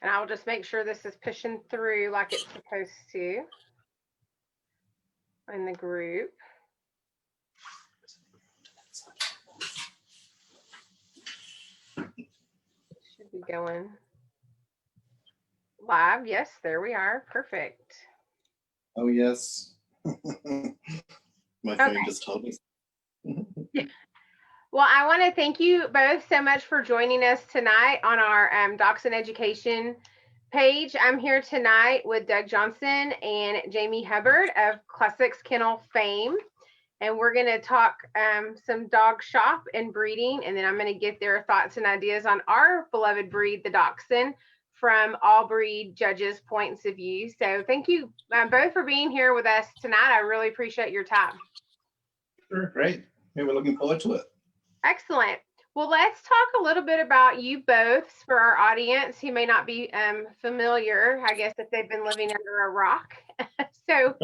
And I'll just make sure this is pushing through like it's supposed to in the group. Should be going live. Yes, there we are. Perfect. Oh, yes. My phone just told me. Yeah. Well, I want to thank you both so much for joining us tonight on our Dachshund Education page. I'm here tonight with Doug Johnson and Jamie Hubbard of Classics Kennel fame. And we're going to talk some dog shop and breeding. And then I'm going to get their thoughts and ideas on our beloved breed, the Dachshund, from all breed judges' points of view. So thank you both for being here with us tonight. I really appreciate your time. Sure, great. Yeah, we're looking forward to it. Excellent. Well, let's talk a little bit about you both for our audience who may not be familiar, I guess, if they've been living under a rock. So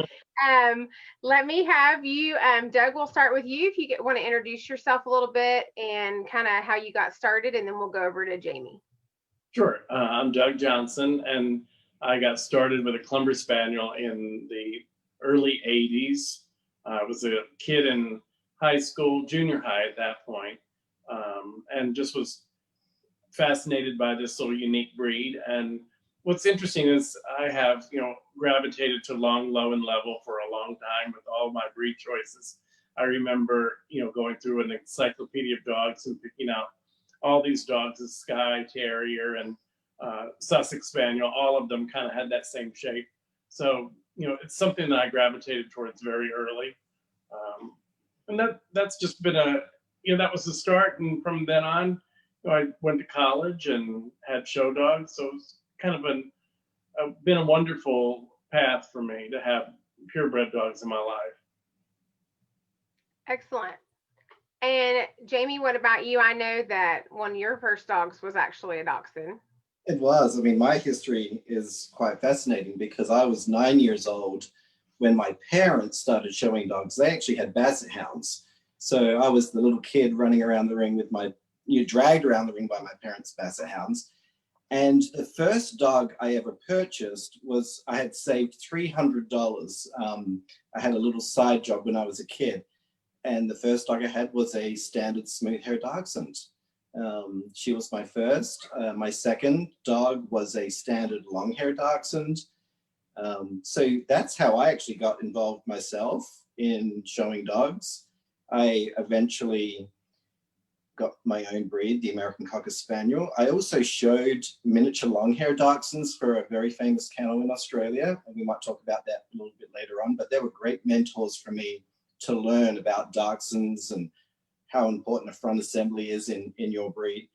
let me have you, Doug, we'll start with you if you want to introduce yourself a little bit and kind of how you got started, and then we'll go over to Jamie. Sure. I'm Doug Johnson, and I got started with a Clumber Spaniel in the early 80s. I was a kid in high school, junior high at that point, and just was fascinated by this little unique breed. And what's interesting is I have, gravitated to long, low, and level for a long time with all my breed choices. I remember, going through an encyclopedia of dogs and picking out all these dogs, a Skye Terrier and Sussex Spaniel, all of them kind of had that same shape. So, it's something that I gravitated towards very early. And that's just been that was the start. And from then on, I went to college and had show dogs. So it's kind of been a wonderful path for me to have purebred dogs in my life. Excellent. And Jamie, what about you? I know that one of your first dogs was actually a Dachshund. It was. I mean, my history is quite fascinating because I was 9 years old when my parents started showing dogs. They actually had Basset hounds. So I was the little kid running around the ring with dragged around the ring by my parents' Basset hounds. And the first dog I ever purchased was, I had saved $300. I had a little side job when I was a kid. And the first dog I had was a standard smooth hair Dachshund. She was my first. My second dog was a standard long hair Dachshund. So that's how I actually got involved myself in showing dogs. I eventually got my own breed, the American Cocker Spaniel. I also showed miniature long hair Dachshunds for a very famous kennel in Australia. And we might talk about that a little bit later on, but they were great mentors for me to learn about Dachshunds and how important a front assembly is in your breed.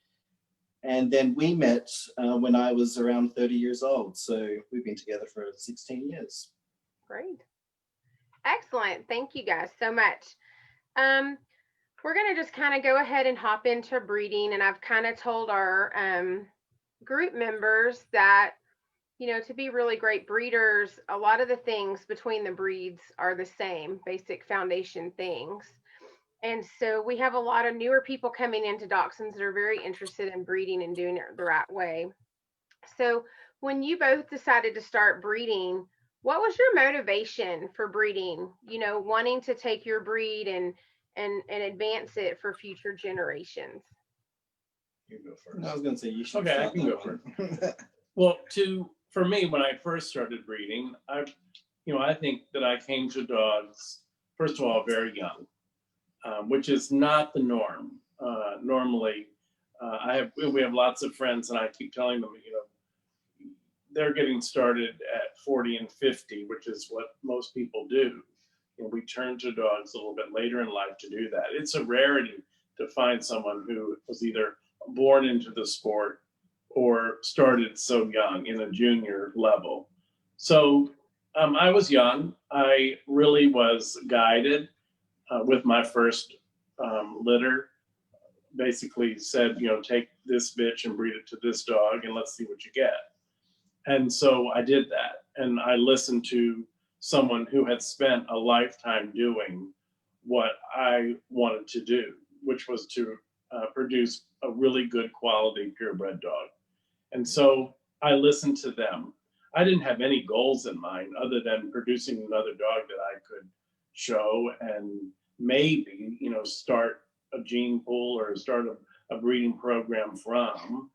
And then we met when I was around 30 years old. So we've been together for 16 years. Great. Excellent. Thank you guys so much. We're going to just kind of go ahead and hop into breeding. And I've kind of told our group members that, to be really great breeders, a lot of the things between the breeds are the same, basic foundation things. And so we have a lot of newer people coming into Dachshunds that are very interested in breeding and doing it the right way. So when you both decided to start breeding, what was your motivation for breeding? Wanting to take your breed and advance it for future generations. You go first. I was going to say you should. Okay, I can go first. Well, for me, when I first started breeding, I think that I came to dogs, first of all, very young, which is not the norm. Normally, we have lots of friends, and I keep telling them, they're getting started at 40 and 50, which is what most people do. We turn to dogs a little bit later in life to do that. It's a rarity to find someone who was either born into the sport or started so young in a junior level. So I was young. I really was guided with my first litter. Basically said, take this bitch and breed it to this dog and let's see what you get. And so I did that. And I listened to someone who had spent a lifetime doing what I wanted to do, which was to produce a really good quality purebred dog. And so I listened to them. I didn't have any goals in mind other than producing another dog that I could show and maybe, start a gene pool or start a breeding program from,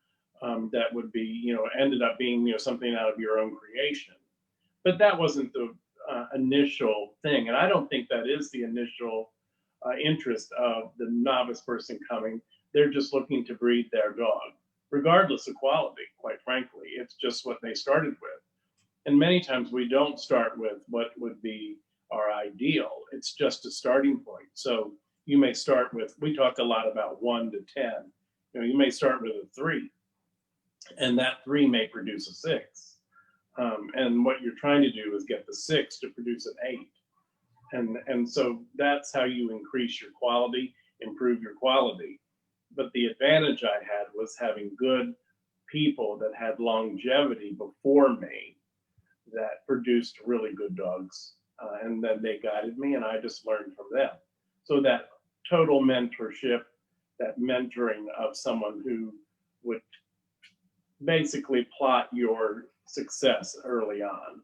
that would be, ended up being, something out of your own creation. But that wasn't the initial thing. And I don't think that is the initial interest of the novice person coming. They're just looking to breed their dog, regardless of quality, quite frankly. It's just what they started with. And many times we don't start with what would be our ideal. It's just a starting point. So you may start with, we talk a lot about 1 to 10. You may start with a 3, and that 3 may produce a 6. And what you're trying to do is get the 6 to produce an 8. And so that's how you increase your quality, improve your quality. But the advantage I had was having good people that had longevity before me that produced really good dogs. And then they guided me and I just learned from them. So that total mentorship, that mentoring of someone who would basically plot your success early on.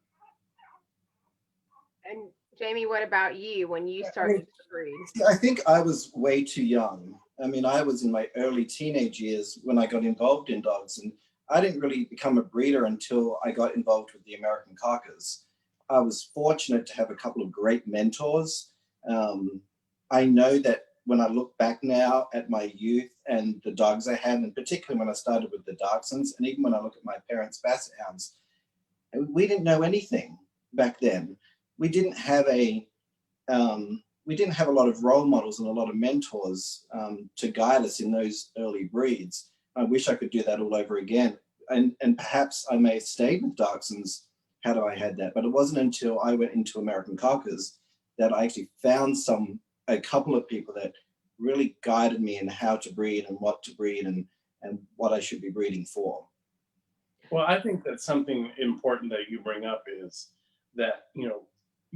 And Jamie, what about you when you started to breed? I think I was way too young. I mean, I was in my early teenage years when I got involved in dogs, and I didn't really become a breeder until I got involved with the American Cockers. I was fortunate to have a couple of great mentors. I know that when I look back now at my youth and the dogs I had, and particularly when I started with the Dachshunds, and even when I look at my parents' Basset Hounds, we didn't know anything back then. We didn't have a lot of role models and a lot of mentors to guide us in those early breeds. I wish I could do that all over again. And perhaps I may have stayed with Dachshunds had I had that. But it wasn't until I went into American Cockers that I actually found a couple of people that really guided me in how to breed and what to breed and what I should be breeding for. Well, I think that's something important that you bring up is that,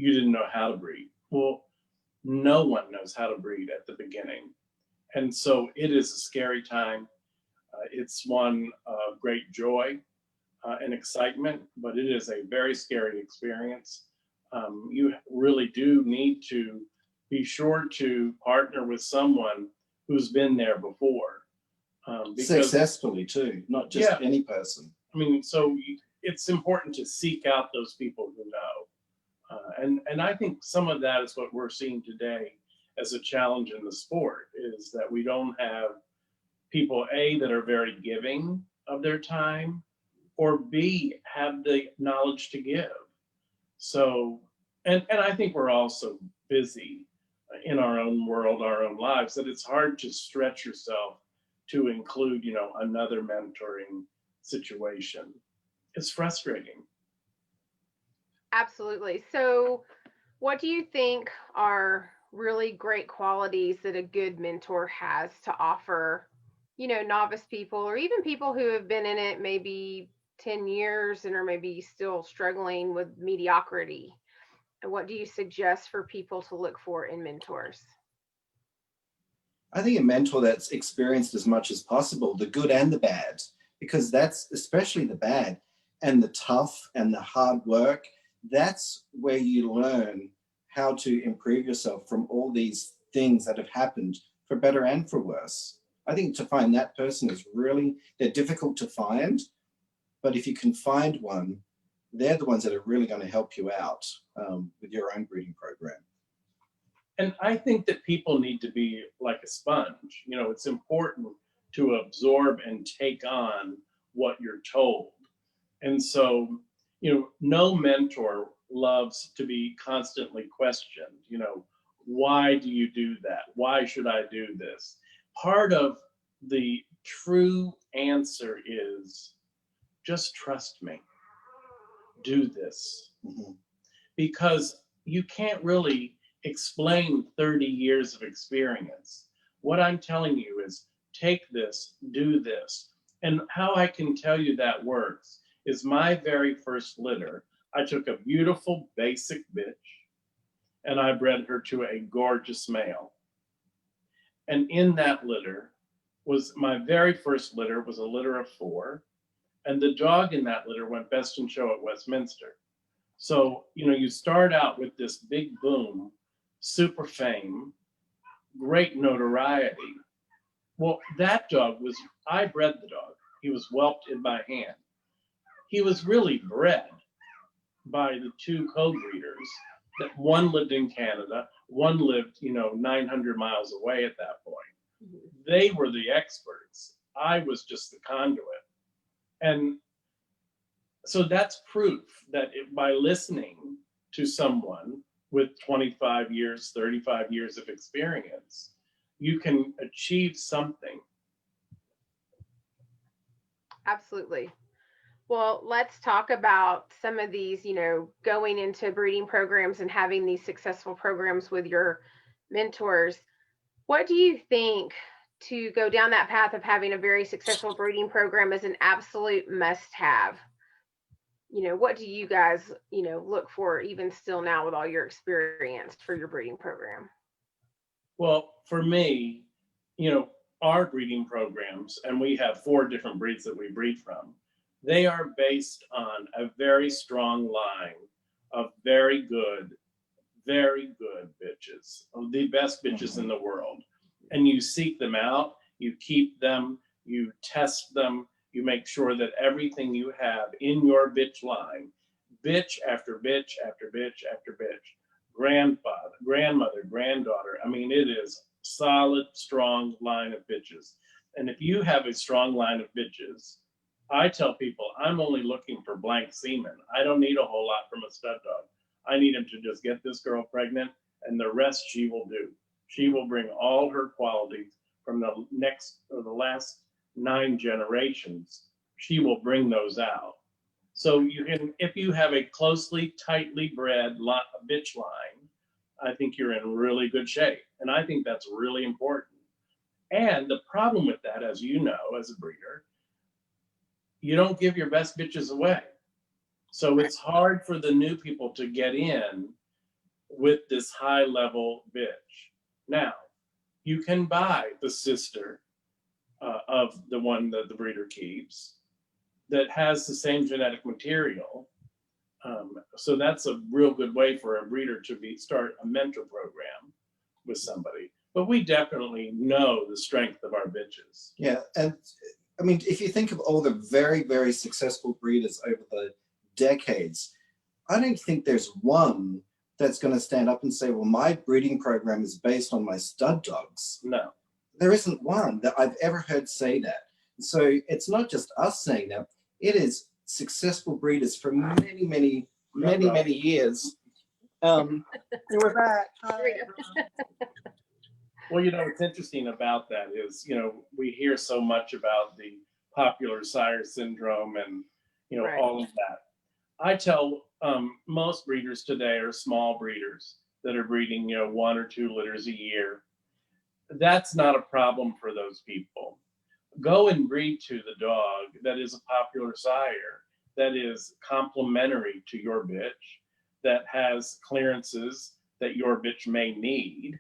you didn't know how to breed. Well, no one knows how to breed at the beginning. And so it is a scary time. It's one of great joy and excitement, but it is a very scary experience. You really do need to be sure to partner with someone who's been there before. Successfully too, not just any person. I mean, so it's important to seek out those people who know. And I think some of that is what we're seeing today as a challenge in the sport, is that we don't have people, A, that are very giving of their time, or B, have the knowledge to give. So, and I think we're also busy in our own world, our own lives, that it's hard to stretch yourself to include, another mentoring situation. It's frustrating. Absolutely. So what do you think are really great qualities that a good mentor has to offer, novice people or even people who have been in it maybe 10 years and are maybe still struggling with mediocrity? And what do you suggest for people to look for in mentors? I think a mentor that's experienced as much as possible, the good and the bad, because that's especially the bad and the tough and the hard work. That's where you learn how to improve yourself from all these things that have happened, for better and for worse. I think to find that person they're difficult to find, but if you can find one, they're the ones that are really going to help you out with your own breeding program. And I think that people need to be like a sponge. It's important to absorb and take on what you're told. And so, no mentor loves to be constantly questioned. Why do you do that? Why should I do this? Part of the true answer is just trust me. Do this. Mm-hmm. Because you can't really explain 30 years of experience. What I'm telling you is take this, do this. And how I can tell you that works is my very first litter, I took a beautiful basic bitch and I bred her to a gorgeous male. And in that litter my very first litter was a litter of 4. And the dog in that litter went best in show at Westminster. So, you start out with this big boom, super fame, great notoriety. Well, that dog I bred the dog. He was whelped in my hand. He was really bred by the two co-breeders. That one lived in Canada, one lived, 900 miles away at that point. They were the experts. I was just the conduit. And so that's proof that by listening to someone with 25 years, 35 years of experience, you can achieve something. Absolutely. Well, let's talk about some of these, going into breeding programs and having these successful programs with your mentors. What do you think to go down that path of having a very successful breeding program is an absolute must-have? What do you guys, look for even still now with all your experience for your breeding program? Well, for me, our breeding programs, and we have 4 different breeds that we breed from, they are based on a very strong line of very good bitches, the best bitches in the world. And you seek them out, you keep them, you test them, you make sure that everything you have in your bitch line, bitch after bitch after bitch after bitch, grandfather, grandmother, granddaughter. I mean, it is solid, strong line of bitches. And if you have a strong line of bitches, I tell people I'm only looking for blank semen. I don't need a whole lot from a stud dog. I need him to just get this girl pregnant, and the rest she will do. She will bring all her qualities from the last 9 generations. She will bring those out. So you can, if you have a closely, tightly bred bitch line, I think you're in really good shape. And I think that's really important. And the problem with that, as you know, as a breeder, you don't give your best bitches away. So it's hard for the new people to get in with this high level bitch. Now, you can buy the sister of the one that the breeder keeps that has the same genetic material. So that's a real good way for a breeder to start a mentor program with somebody. But we definitely know the strength of our bitches. Yeah, and I mean, if you think of all the very, very successful breeders over the decades, I don't think there's one that's going to stand up and say, well, my breeding program is based on my stud dogs. No. There isn't one that I've ever heard say that. So it's not just us saying that, it is successful breeders for many, many, many, many years. We're back. Hi. Well, what's interesting about that is, we hear so much about the popular sire syndrome and, Right. all of that. I tell most breeders today are small breeders that are breeding, 1 or 2 litters a year. That's not a problem for those people. Go and breed to the dog that is a popular sire, that is complementary to your bitch, that has clearances that your bitch may need.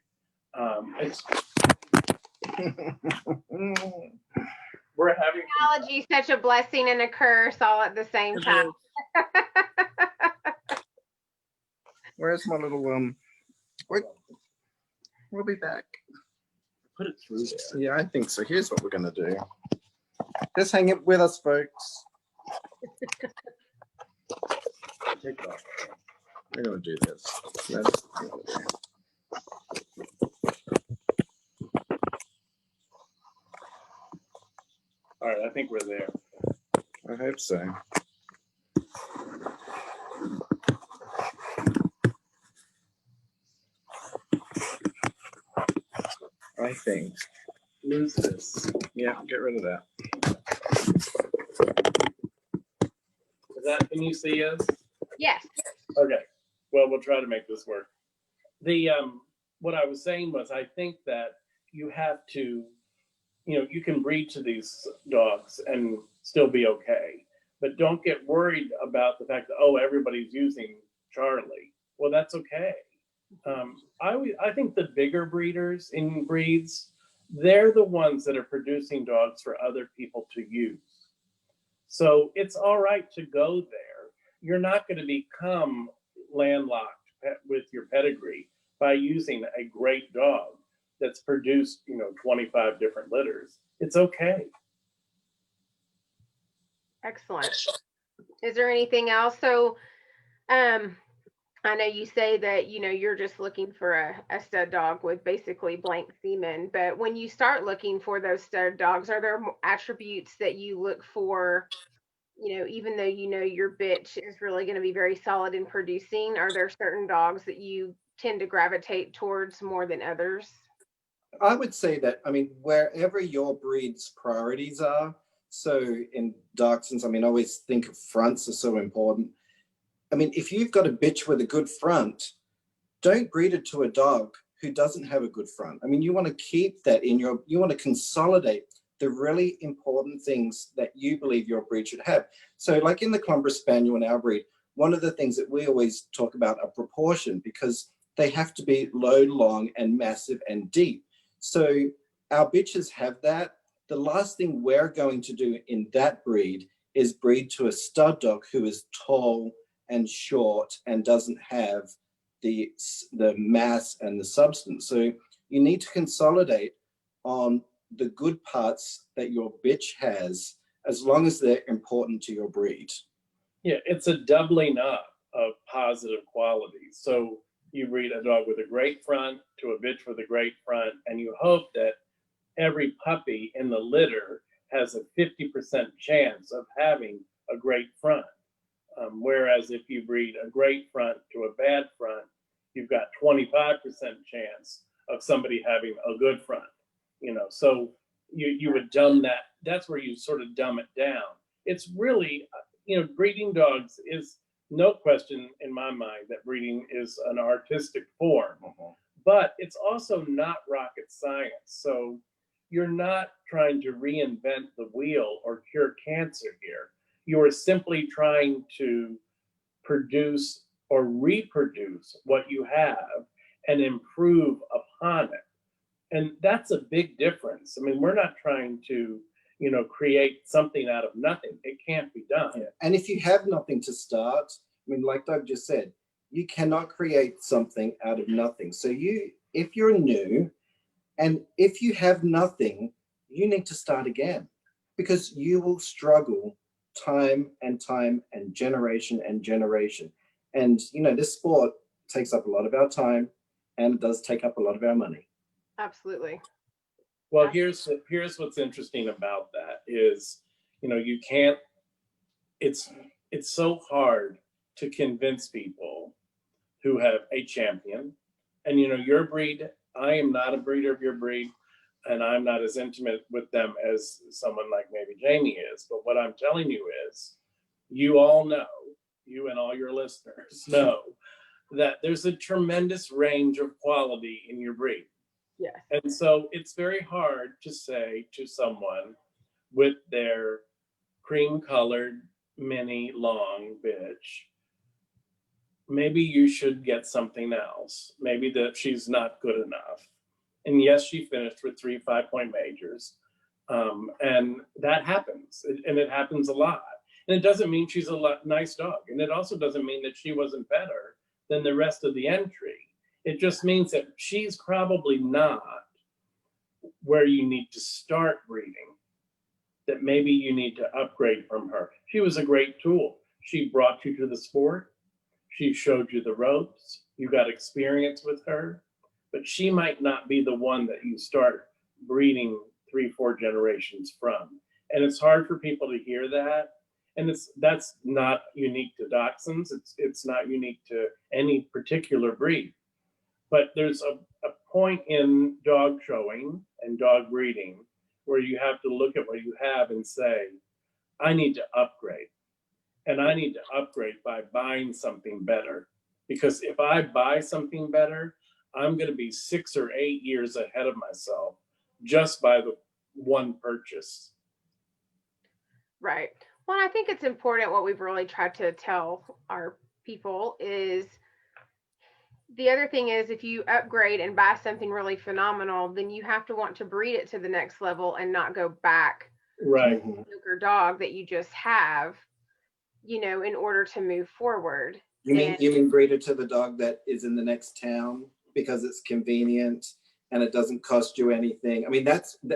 We're having technology is such a blessing and a curse all at the same time. Where's my little we'll be back. Put it through there. Yeah, I think so. Here's what we're gonna do. Just hang it with us, folks. Take it off. We're gonna do this. That's what I'm gonna do. All right, I think we're there. I hope so. I think. Lose this. Yeah, get rid of that. Can you see us? Yes. Okay. Well, we'll try to make this work. What I was saying was, I think that you have to, you can breed to these dogs and still be okay, but don't get worried about the fact that, oh, everybody's using Charlie. Well, that's okay. I think the bigger breeders in breeds, they're the ones that are producing dogs for other people to use. So it's all right to go there. You're not going to become landlocked with your pedigree by using a great dog that's produced, 25 different litters. It's okay. Excellent. Is there anything else? So, I know you say that, you're just looking for a stud dog with basically blank semen, but when you start looking for those stud dogs, are there attributes that you look for, even though your bitch is really going to be very solid in producing? Are there certain dogs that you tend to gravitate towards more than others? I would say that, wherever your breed's priorities are, so in Dachshunds, I always think fronts are so important. If you've got a bitch with a good front, don't breed it to a dog who doesn't have a good front. You want to keep that you want to consolidate the really important things that you believe your breed should have. So like in the Clumber Spaniel in our breed, one of the things that we always talk about are proportion, because they have to be low, long, and massive and deep. So our bitches have that. The last thing we're going to do in that breed is breed to a stud dog who is tall and short and doesn't have the mass and the substance. So you need to consolidate on the good parts that your bitch has, as long as they're important to your breed. Yeah, it's a doubling up of positive qualities. So you breed a dog with a great front to a bitch with a great front, and you hope that every puppy in the litter has a 50% chance of having a great front. Whereas if you breed a great front to a bad front, you've got 25% chance of somebody having a good front. So you would dumb that. That's where you sort of dumb it down. It's really, breeding dogs is no question in my mind that breeding is an artistic form, but it's also not rocket science. So you're not trying to reinvent the wheel or cure cancer here. You are simply trying to produce or reproduce what you have and improve upon it. And that's a big difference. We're not trying to, create something out of nothing. It can't be done. Yeah. And if you have nothing to start, like Doug just said, you cannot create something out of nothing. So if you're new and if you have nothing, you need to start again, because you will struggle time and generation and generation. And, this sport takes up a lot of our time and it does take up a lot of our money. Absolutely. Well, here's what's interesting about that is, you can't, it's so hard to convince people who have a champion. And, your breed, I am not a breeder of your breed, and I'm not as intimate with them as someone like maybe Jamie is. But what I'm telling you is, you all know, you and all your listeners know, that there's a tremendous range of quality in your breed. Yes. And so it's very hard to say to someone with their cream-colored mini long bitch, maybe you should get something else. Maybe that she's not good enough. And yes, she finished with 3 5-point majors. And that happens. And it happens a lot. And it doesn't mean she's a nice dog. And it also doesn't mean that she wasn't better than the rest of the entry. It just means that she's probably not where you need to start breeding, that maybe you need to upgrade from her. She was a great tool. She brought you to the sport. She showed you the ropes. You got experience with her, but she might not be the one that you start breeding 3-4 generations from. And it's hard for people to hear that. And that's not unique to Dachshunds. It's not unique to any particular breed. But there's a point in dog showing and dog breeding where you have to look at what you have and say, I need to upgrade. And I need to upgrade by buying something better. Because if I buy something better, I'm going to be 6 or 8 years ahead of myself just by the one purchase. Right. Well, I think it's important, what we've really tried to tell our people is, the other thing is, if you upgrade and buy something really phenomenal, then you have to want to breed it to the next level and not go back Right. mediocre dog that you just have, you know, in order to move forward. You mean breed it to the dog that is in the next town because it's convenient and it doesn't cost you anything? I mean,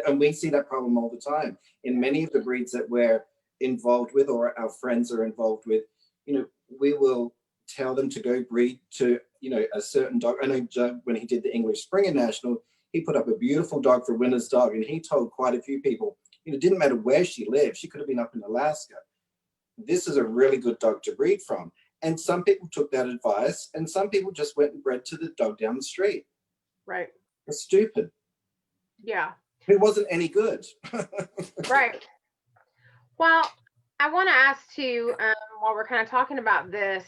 and we see that problem all the time in many of the breeds that we're involved with or our friends are involved with. You know, we will tell them to go breed to, you know, a certain dog. I know Joe, when he did the English Springer National, he put up a beautiful dog for Winner's Dog, and he told quite a few people, you know, it didn't matter where she lived. She could have been up in Alaska. This is a really good dog to breed from. And some people took that advice, and some people just went and bred to the dog down the street. Right. It's stupid. Yeah. It wasn't any good. Right. Well, I want to ask too, while we're kind of talking about this,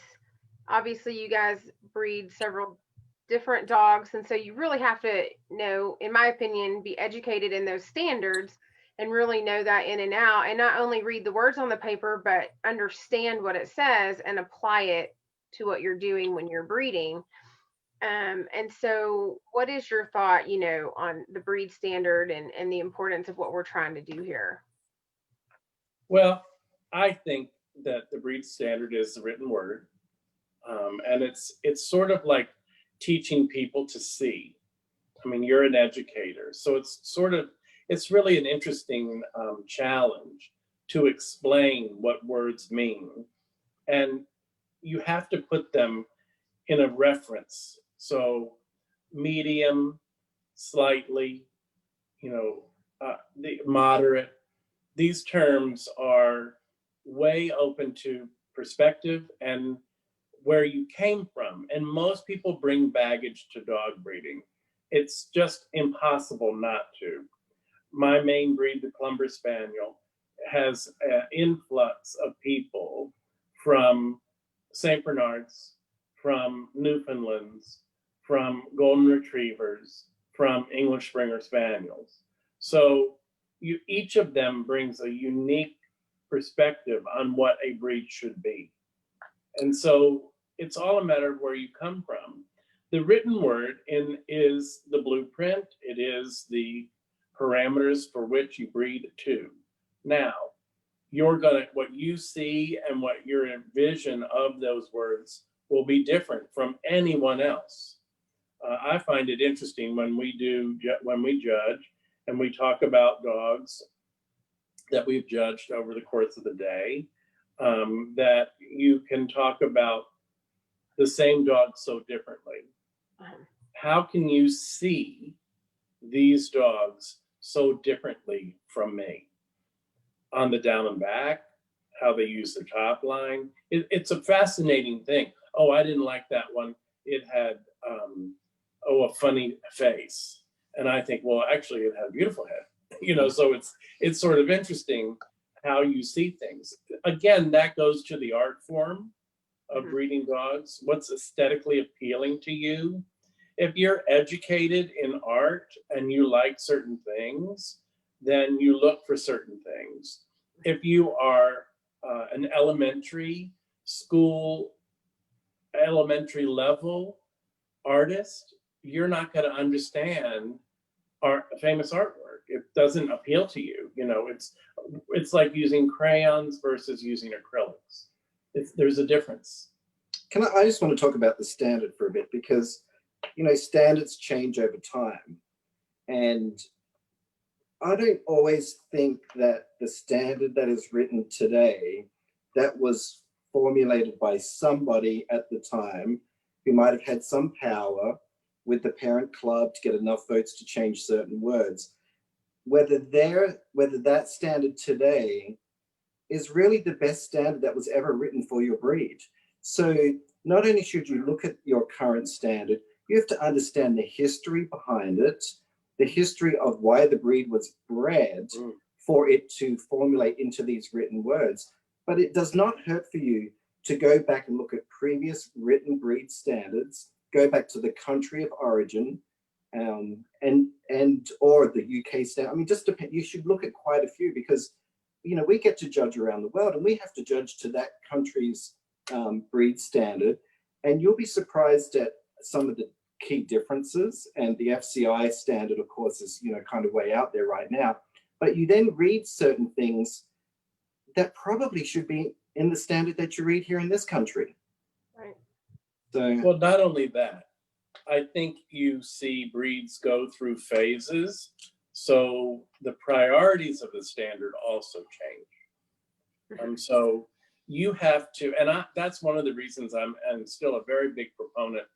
obviously you guys breed several different dogs, and so you really have to know, in my opinion, be educated in those standards and really know that in and out, and not only read the words on the paper, but understand what it says and apply it to what you're doing when you're breeding. And so what is your thought, you know, on the breed standard and the importance of what we're trying to do here? Well, I think that the breed standard is the written word. And it's sort of like teaching people to see. I mean, you're an educator, so it's really an interesting challenge to explain what words mean. And you have to put them in a reference. So medium, slightly, you know, the moderate, these terms are way open to perspective and where you came from. And most people bring baggage to dog breeding. It's just impossible not to. My main breed, the Clumber Spaniel, has an influx of people from St. Bernards, from Newfoundlands, from Golden Retrievers, from English Springer Spaniels. So each of them brings a unique perspective on what a breed should be. And so it's all a matter of where you come from. The written word is the blueprint. It is the parameters for which you breed to. Now, what you see and what your vision of those words will be different from anyone else. I find it interesting when we judge and we talk about dogs that we've judged over the course of the day, that you can talk about the same dog so differently. How can you see these dogs so differently from me? On the down and back, how they use the top line. It's a fascinating thing. Oh, I didn't like that one. It had, a funny face. And I think, well, actually it had a beautiful head. You know, so it's sort of interesting how you see things. Again, that goes to the art form of breeding dogs. What's aesthetically appealing to you? If you're educated in art and you like certain things, then you look for certain things. If you are an elementary level artist, you're not going to understand famous artwork. It doesn't appeal to you. You know, it's like using crayons versus using acrylics. There's a difference. I just want to talk about the standard for a bit, because, you know, standards change over time. And I don't always think that the standard that is written today, that was formulated by somebody at the time who might have had some power with the parent club to get enough votes to change certain words, whether that standard today is really the best standard that was ever written for your breed. So not only should you look at your current standard, you have to understand the history behind it, the history of why the breed was bred for it to formulate into these written words. But it does not hurt for you to go back and look at previous written breed standards, go back to the country of origin, and or the UK standard. I mean, you should look at quite a few, because, you know, we get to judge around the world and we have to judge to that country's breed standard. And you'll be surprised at some of the key differences. And the FCI standard, of course, is, you know, kind of way out there right now. but you then read certain things that probably should be in the standard that you read here in this country. Right. So, Well, not only that, I think you see breeds go through phases, so the priorities of the standard also change. So you have to, and that's one of the reasons I'm still a very big proponent.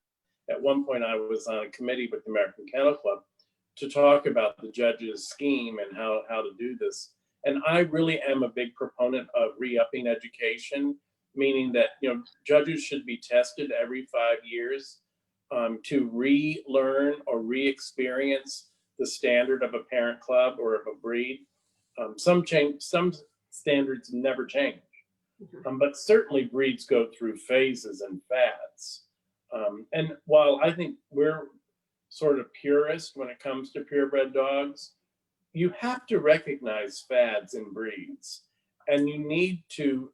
At one point, I was on a committee with the American Kennel Club to talk about the judges' scheme and how to do this. And I really am a big proponent of re-upping education, meaning that judges should be tested every 5 years to relearn or re-experience the standard of a parent club or of a breed. Some standards never change, but certainly breeds go through phases and fads. And while I think we're sort of purist when it comes to purebred dogs, you have to recognize fads in breeds, and you need to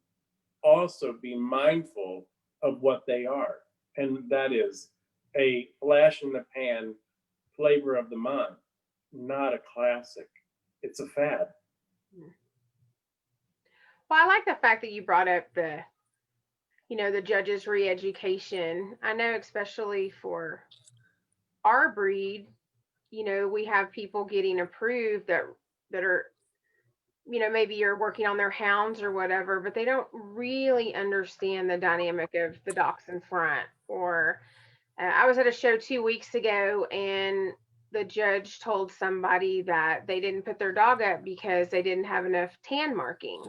also be mindful of what they are. And that is a flash in the pan flavor of the month, not a classic. It's a fad. Well, I like the fact that you brought up the judges' re-education. I know especially for our breed, we have people getting approved that are, maybe you're working on their hounds or whatever, but they don't really understand the dynamic of the dachshund front. Or I was at a show 2 weeks ago, and the judge told somebody that they didn't put their dog up because they didn't have enough tan markings.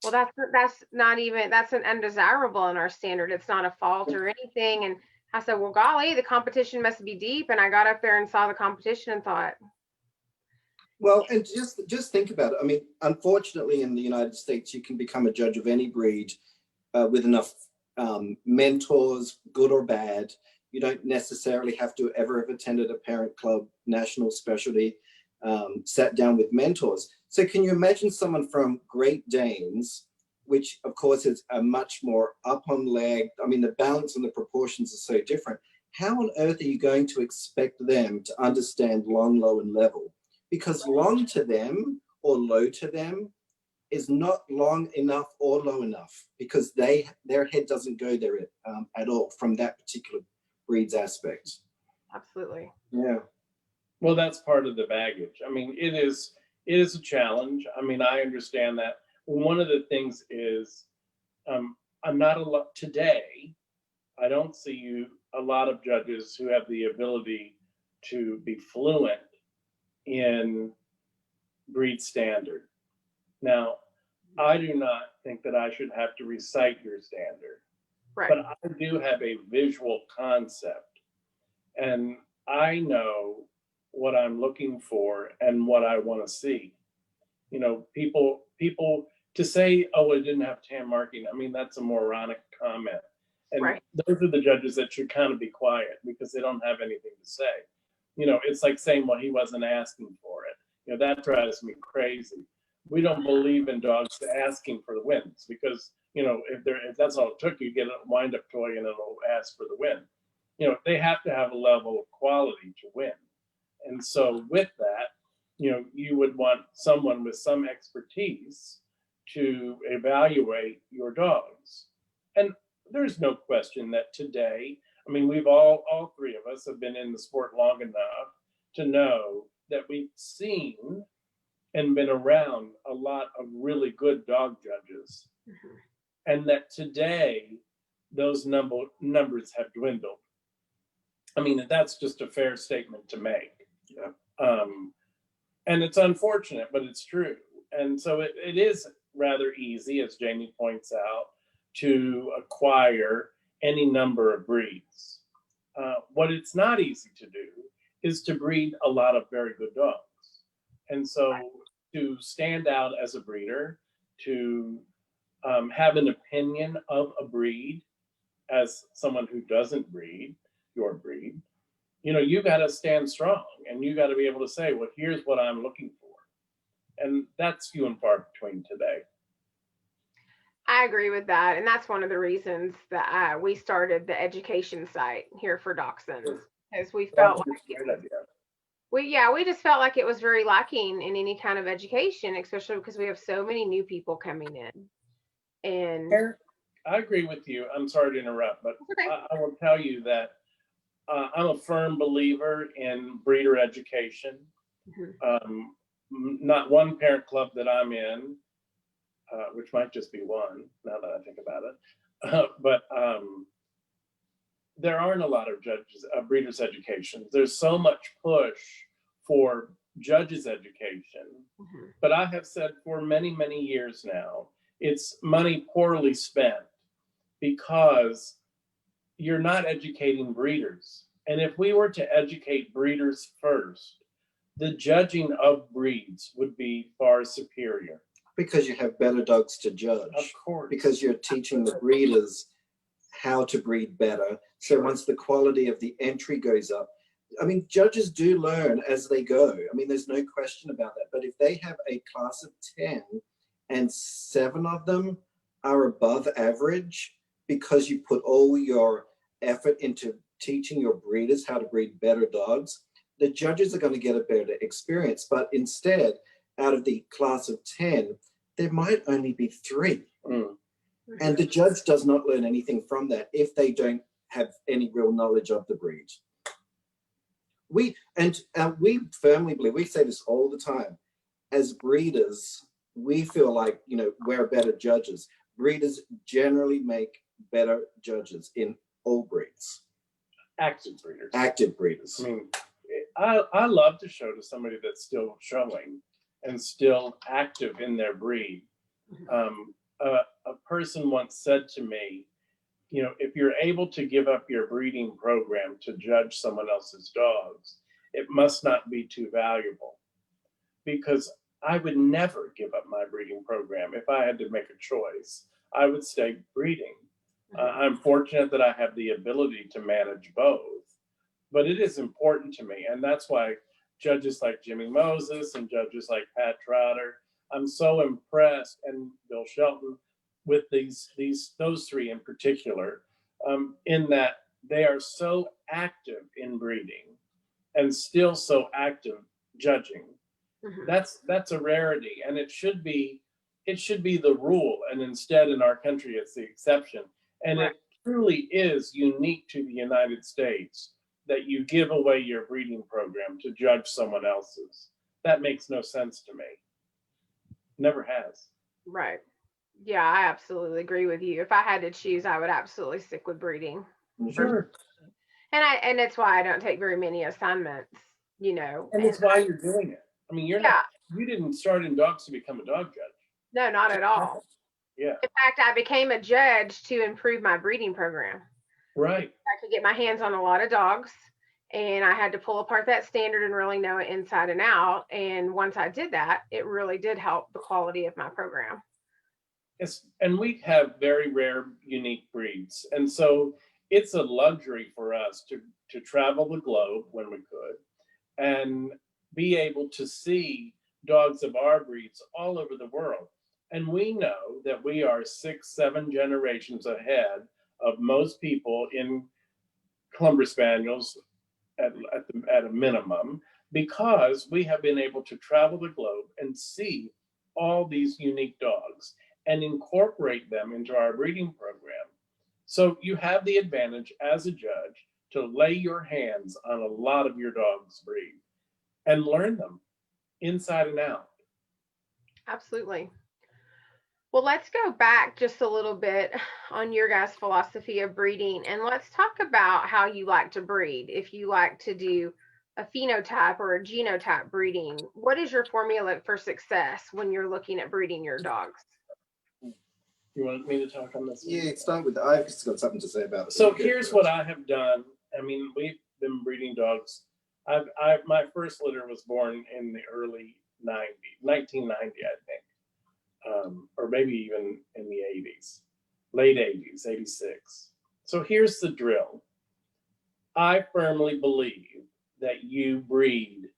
Well, that's an undesirable in our standard. It's not a fault or anything. And I said, well, golly, the competition must be deep. And I got up there and saw the competition and thought, well, and just think about it. I mean, unfortunately, in the United States, you can become a judge of any breed with enough mentors, good or bad. You don't necessarily have to ever have attended a parent club, national specialty, sat down with mentors. So can you imagine someone from Great Danes, which of course is a much more up on leg, I mean, the balance and the proportions are so different. How on earth are you going to expect them to understand long, low, and level? Because long to them or low to them is not long enough or low enough, because their head doesn't go there at all from that particular breed's aspect. absolutely. Yeah. Well, that's part of the baggage. I mean, it is a challenge. I mean, I understand that. One of the things is, I'm not a lot today. I don't see a lot of judges who have the ability to be fluent in breed standard. Now, I do not think that I should have to recite your standard, Right. but I do have a visual concept, and I know what I'm looking for and what I want to see. People to say, oh, it didn't have tan marking, I mean, that's a moronic comment. And Right. those are the judges that should kind of be quiet because they don't have anything to say. It's like saying, well, he wasn't asking for it. That drives me crazy. We don't believe in dogs asking for the wins because, if that's all it took, you get a wind-up toy and it'll ask for the win. They have to have a level of quality to win. And so with that, you would want someone with some expertise to evaluate your dogs. And there's no question that today, I mean, we've all three of us have been in the sport long enough to know that we've seen and been around a lot of really good dog judges. Mm-hmm. And that today, those numbers have dwindled. I mean, that's just a fair statement to make. Yeah. And it's unfortunate, but it's true. And so it is rather easy, as Jamie points out, to acquire any number of breeds. What it's not easy to do is to breed a lot of very good dogs. And so to stand out as a breeder, to have an opinion of a breed as someone who doesn't breed your breed, you got to stand strong and you got to be able to say, well, here's what I'm looking for. And that's few and far between today. I agree with that. And that's one of the reasons that we started the education site here for Dachshunds, because we felt like That's a great idea. we just felt like it was very lacking in any kind of education, especially because we have so many new people coming in. And I agree with you. I'm sorry to interrupt, but okay. I will tell you that I'm a firm believer in breeder education. Not one parent club that I'm in, which might just be one now that I think about it, but there aren't a lot of breeders' educations. There's so much push for judges' education, but I have said for many, many years now, it's money poorly spent because you're not educating breeders. And if we were to educate breeders first, the judging of breeds would be far superior. Because you have better dogs to judge. Of course. Because you're teaching the breeders how to breed better. So once the quality of the entry goes up, I mean, judges do learn as they go. I mean, there's no question about that. But if they have a class of 10 and 7 of them are above average because you put all your effort into teaching your breeders how to breed better dogs, the judges are going to get a better experience. But instead, out of the class of 10, there might only be 3. And the judge does not learn anything from that if they don't have any real knowledge of the breed. We firmly believe, we say this all the time, as breeders, we feel like, you know, we're better judges. Breeders generally make better judges in all breeds. Active breeders. Active breeders. I mean, I love to show to somebody that's still showing and still active in their breed. A person once said to me, you know, if you're able to give up your breeding program to judge someone else's dogs, it must not be too valuable. Because I would never give up my breeding program. If I had to make a choice, I would stay breeding. I'm fortunate that I have the ability to manage both, but it is important to me. And that's why judges like Jimmy Moses and judges like Pat Trotter, I'm so impressed, and Bill Shelton, with those 3 in particular, in that they are so active in breeding and still so active judging. That's a rarity, and it should be the rule, and instead in our country it's the exception. And it truly is unique to the United States that you give away your breeding program to judge someone else's. That makes no sense to me. Never has. Right. Yeah, I absolutely agree with you. If I had to choose, I would absolutely stick with breeding. Sure. And that's why I don't take very many assignments, you know. And it's why you're doing it. I mean, you didn't start in dogs to become a dog judge. No, not at all. Yeah. In fact, I became a judge to improve my breeding program. Right. I could get my hands on a lot of dogs, and I had to pull apart that standard and really know it inside and out. And once I did that, it really did help the quality of my program. And we have very rare, unique breeds. And so it's a luxury for us to travel the globe when we could and be able to see dogs of our breeds all over the world. And we know that we are 6, 7 generations ahead of most people in Clumber Spaniels at a minimum, because we have been able to travel the globe and see all these unique dogs and incorporate them into our breeding program. So you have the advantage as a judge to lay your hands on a lot of your dog's breed and learn them inside and out. Absolutely. Well, let's go back just a little bit on your guys' philosophy of breeding, and let's talk about how you like to breed. If you like to do a phenotype or a genotype breeding, what is your formula for success when you're looking at breeding your dogs? You want me to talk on this? Yeah, start with, I've just got something to say about it. So here's what I have done. I mean, we've been breeding dogs. My first litter was born in the early 1990, I think, or maybe even in the 80s, late 80s, 86. So here's the drill. I firmly believe that you breed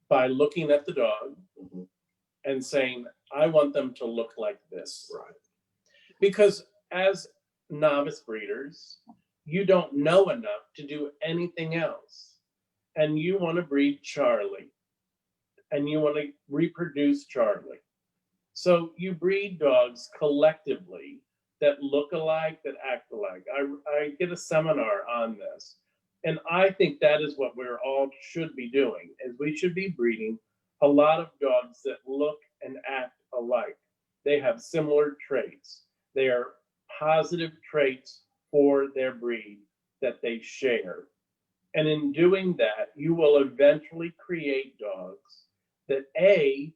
by looking at the dog and saying, I want them to look like this. Right. Because as novice breeders, you don't know enough to do anything else. and you want to breed Charlie, and you want to reproduce Charlie. So you breed dogs collectively that look alike, that act alike. I did a seminar on this, and I think that is what we're all should be doing, is we should be breeding a lot of dogs that look and act alike. They have similar traits. They are positive traits for their breed that they share. And in doing that, you will eventually create dogs that A,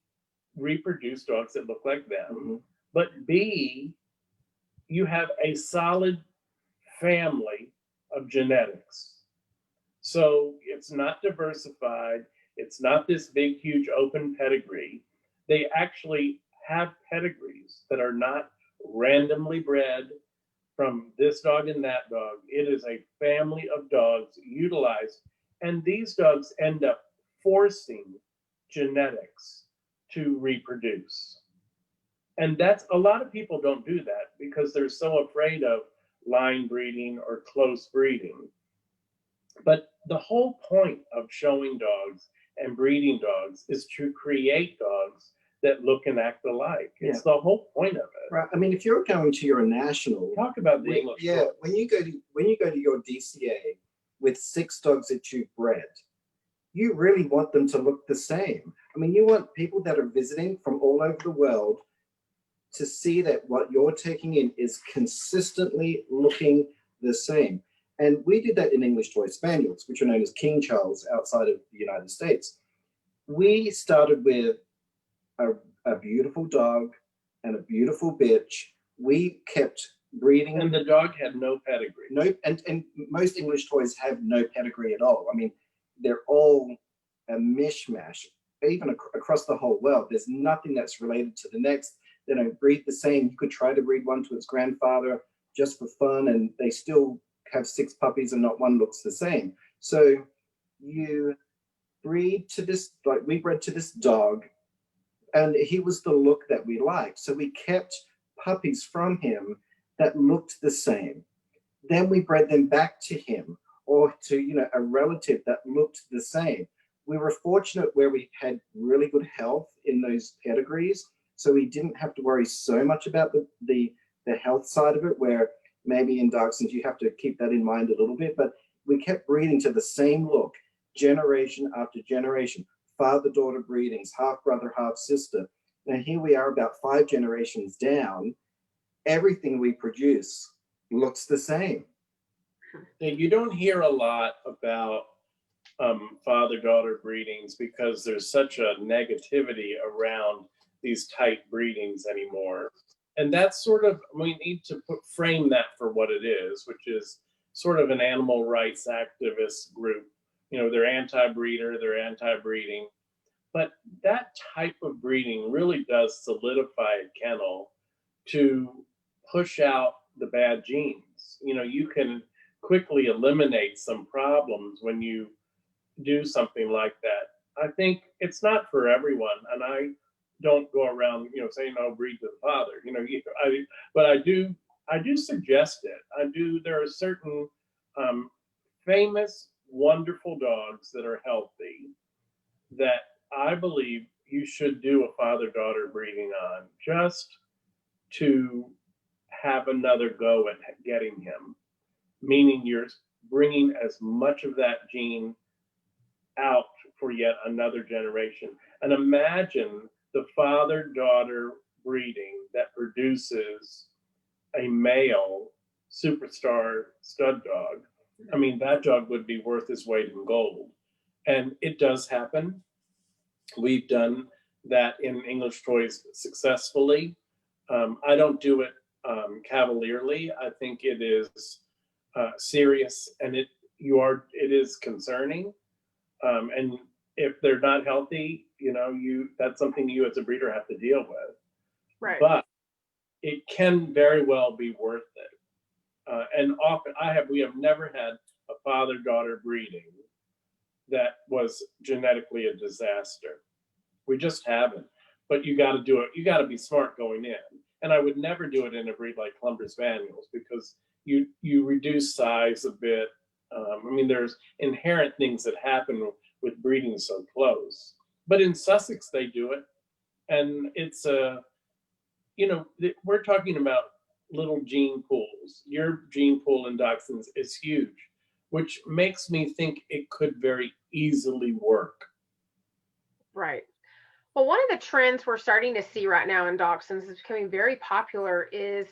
reproduce dogs that look like them, but B, you have a solid family of genetics. So it's not diversified. It's not this big, huge open pedigree. They actually have pedigrees that are not randomly bred from this dog and that dog. It is a family of dogs utilized, and these dogs end up forcing genetics to reproduce. And that's, a lot of people don't do that because they're so afraid of line breeding or close breeding. But the whole point of showing dogs and breeding dogs is to create dogs that look and act alike. It's the whole point of it. Right. I mean, if you're going to your national, talk about the English. When you go to your DCA with 6 dogs that you've bred, you really want them to look the same. I mean, you want people that are visiting from all over the world to see that what you're taking in is consistently looking the same. And we did that in English Toy Spaniels, which are known as King Charles outside of the United States. We started with a beautiful dog and a beautiful bitch. We kept breeding. And the dog had no pedigree. No, and most English toys have no pedigree at all. I mean, they're all a mishmash. Even across the whole world, there's nothing that's related to the next. They don't breed the same. You could try to breed one to its grandfather just for fun, and they still have 6 puppies and not one looks the same. So you breed to this, like we bred to this dog, and he was the look that we liked. So we kept puppies from him that looked the same. Then we bred them back to him or to, a relative that looked the same. We were fortunate where we had really good health in those pedigrees. So we didn't have to worry so much about the health side of it, where maybe in Dachshunds you have to keep that in mind a little bit. But we kept breeding to the same look, generation after generation. Father-daughter breedings, half-brother, half-sister. Now here we are about 5 generations down. Everything we produce looks the same. And you don't hear a lot about father-daughter breedings because there's such a negativity around these tight breedings anymore. And that's sort of, we need to frame that for what it is, which is sort of an animal rights activist group. They're anti-breeder, they're anti-breeding. But that type of breeding really does solidify a kennel to push out the bad genes. You can quickly eliminate some problems when you do something like that. I think it's not for everyone, and I don't go around, saying, "Oh, breed to the father." But I do suggest it. There are certain famous, wonderful dogs that are healthy that I believe you should do a father-daughter breeding on, just to have another go at getting him. Meaning you're bringing as much of that gene out for yet another generation. And imagine the father-daughter breeding that produces a male superstar stud dog. I mean, that dog would be worth his weight in gold. And it does happen. We've done that in English toys successfully. I don't do it cavalierly. I think it is serious, and it is concerning. And if they're not healthy, that's something you as a breeder have to deal with. Right. But it can very well be worth it. And often we have never had a father-daughter breeding that was genetically a disaster. We just haven't. But you got to do it. You got to be smart going in. And I would never do it in a breed like Clumber Spaniels because you reduce size a bit. I mean, there's inherent things that happen with breeding so close. But in Sussex, they do it. And it's we're talking about little gene pools. Your gene pool in Dachshunds is huge, which makes me think it could very easily work. Right. Well, one of the trends we're starting to see right now in Dachshunds is becoming very popular is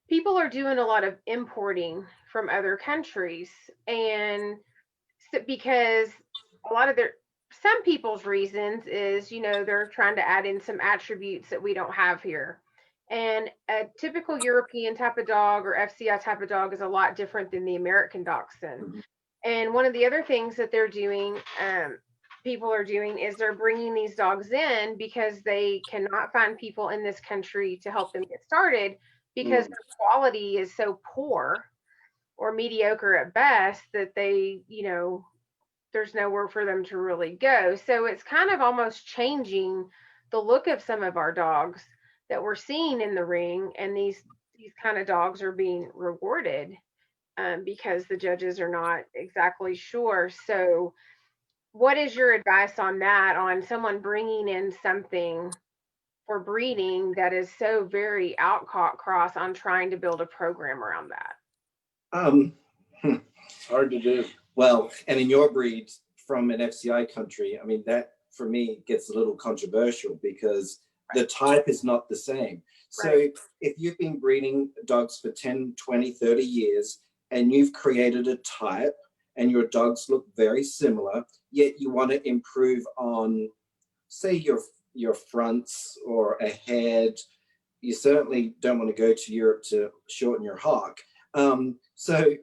people are doing a lot of importing from other countries. And because a lot of some people's reasons is, they're trying to add in some attributes that we don't have here. And a typical European type of dog or FCI type of dog is a lot different than the American Dachshund. Mm-hmm. And one of the other things that they're doing, people are doing, is they're bringing these dogs in because they cannot find people in this country to help them get started because the quality is so poor or mediocre at best that they, there's nowhere for them to really go. So it's kind of almost changing the look of some of our dogs that we're seeing in the ring, and these kind of dogs are being rewarded because the judges are not exactly sure. So what is your advice on that, on someone bringing in something for breeding that is so very outcross on trying to build a program around that? Hard to do. Well, and in your breed from an FCI country, I mean, that for me gets a little controversial because the type is not the same. So if you've been breeding dogs for 10, 20, 30 years and you've created a type and your dogs look very similar, yet you want to improve on, say, your fronts or a head, you certainly don't want to go to Europe to shorten your hock. So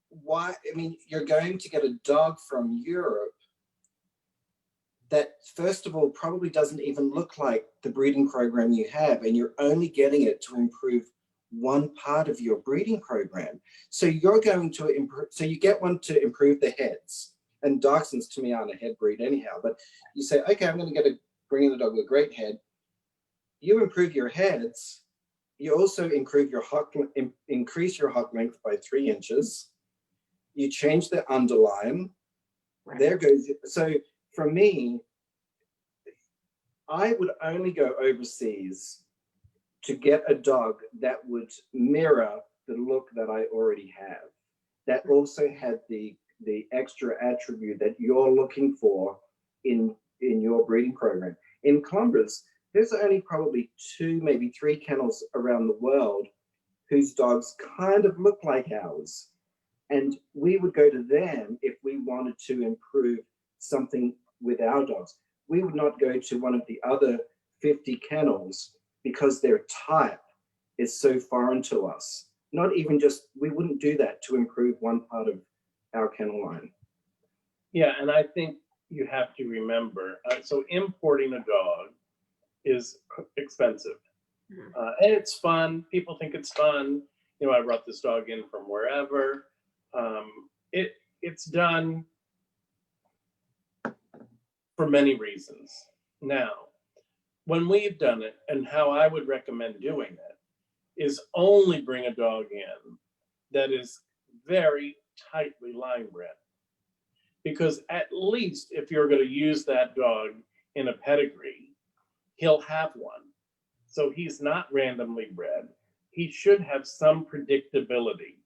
why, I mean, you're going to get a dog from Europe that, first of all, probably doesn't even look like the breeding program you have, and you're only getting it to improve one part of your breeding program. So you're going to improve, so you get one to improve the heads, and Dachshunds to me aren't a head breed anyhow, but you say, okay, I'm going to bring in a dog with a great head. You improve your heads, you also increase your hock length by 3 inches. You change the underline. There goes. So for me, I would only go overseas to get a dog that would mirror the look that I already have, that also had the extra attribute that you're looking for in your breeding program. In Columbus, there's only probably 2, maybe 3 kennels around the world whose dogs kind of look like ours. And we would go to them if we wanted to improve something with our dogs. We would not go to one of the other 50 kennels because their type is so foreign to us. Not even just, we wouldn't do that to improve one part of our kennel line. Yeah, and I think you have to remember, so importing a dog is expensive. And it's fun. People think it's fun. I brought this dog in from wherever. It's done for many reasons. Now, when we've done it, and how I would recommend doing it, is only bring a dog in that is very tightly line bred. Because at least if you're going to use that dog in a pedigree, he'll have one. So he's not randomly bred. He should have some predictability.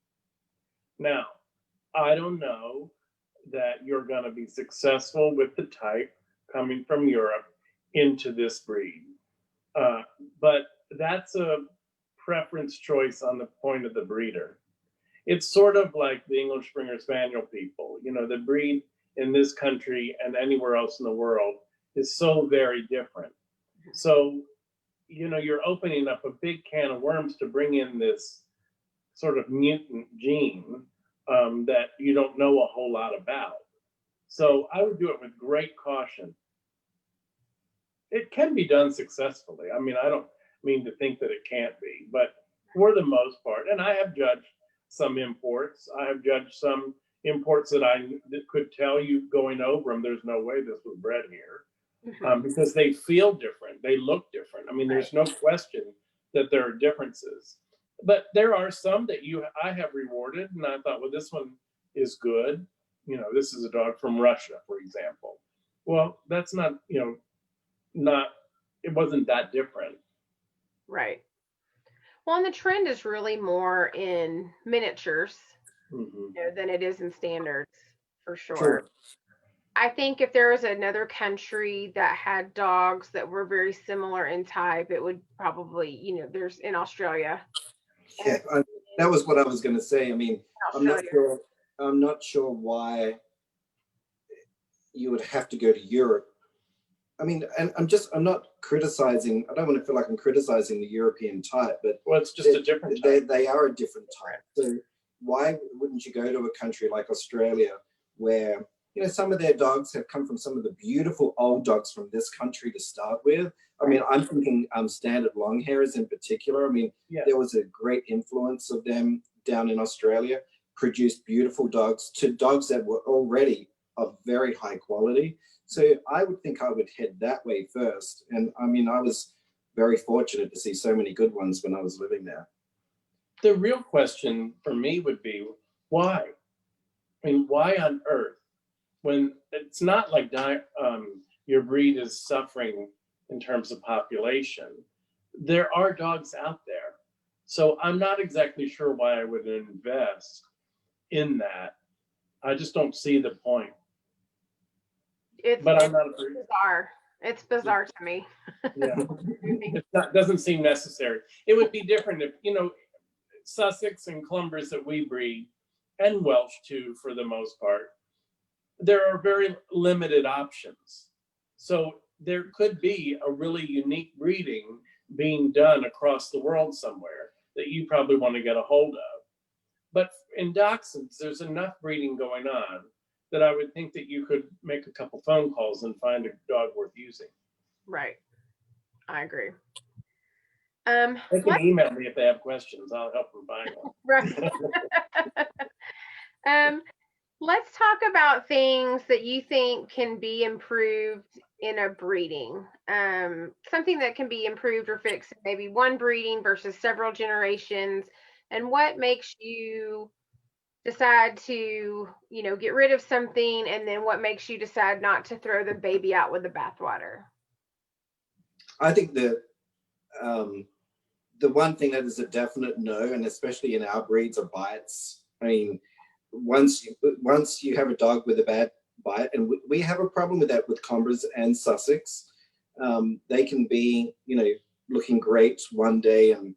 Now, I don't know that you're going to be successful with the type coming from Europe into this breed. But that's a preference choice on the point of the breeder. It's sort of like the English Springer Spaniel people. The breed in this country and anywhere else in the world is so very different. So, you're opening up a big can of worms to bring in this sort of mutant gene that you don't know a whole lot about. So I would do it with great caution. It can be done successfully. I mean, I don't mean to think that it can't be, but for the most part, and I have judged some imports. I have judged some imports that could tell you going over them, there's no way this was bred here. Because they feel different. They look different. I mean, there's no question that there are differences. But there are some that I have rewarded, and I thought, well, this one is good. You know, this is a dog from Russia, for example. Well, that's not, you know, it wasn't that different. Right. Well, and the trend is really more in miniatures, Mm-hmm. you know, than it is in standards, for sure. Sure. I think if there was another country that had dogs that were very similar in type, it would probably, you know, there's in Australia. Yeah, that was what I was going to say. I mean, Australia. I'm not sure why you would have to go to Europe. I mean, and I'm not criticizing. I don't want to feel like I'm criticizing the European type, but Well, it's just a different type. They are a different type. So why wouldn't you go to a country like Australia, where, you know, some of their dogs have come from some of the beautiful old dogs from this country to start with? I mean, I'm thinking standard long hairs in particular. I mean, there was a great influence of them down in Australia, produced beautiful dogs to dogs that were already of very high quality. So I would think I would head that way first. And I mean, I was very fortunate to see so many good ones when I was living there. The real question for me would be, why? I mean, why on earth, when it's not like your breed is suffering in terms of population, there are dogs out there. So I'm not exactly sure why I would invest in that. I just don't see the point. But I'm not bizarre. It's bizarre to me. Yeah, it doesn't seem necessary. It would be different if, you know, Sussex and Clumbers that we breed, and Welsh too, for the most part, there are very limited options. So there could be a really unique breeding being done across the world somewhere that you probably want to get a hold of. But in Dachshunds, there's enough breeding going on that I would think that you could make a couple phone calls and find a dog worth using. Right. I agree. They can email me if they have questions. I'll help them find one. Right. Let's talk about things that you think can be improved in a breeding. Something that can be improved or fixed in maybe one breeding versus several generations, and what makes you decide to, you know, get rid of something, and then what makes you decide not to throw the baby out with the bathwater? I think that the one thing that is a definite no, and especially in our breeds, are bites. I mean, once you have a dog with a bad bite, and we have a problem with that with Combers and Sussex, they can be, you know, looking great one day and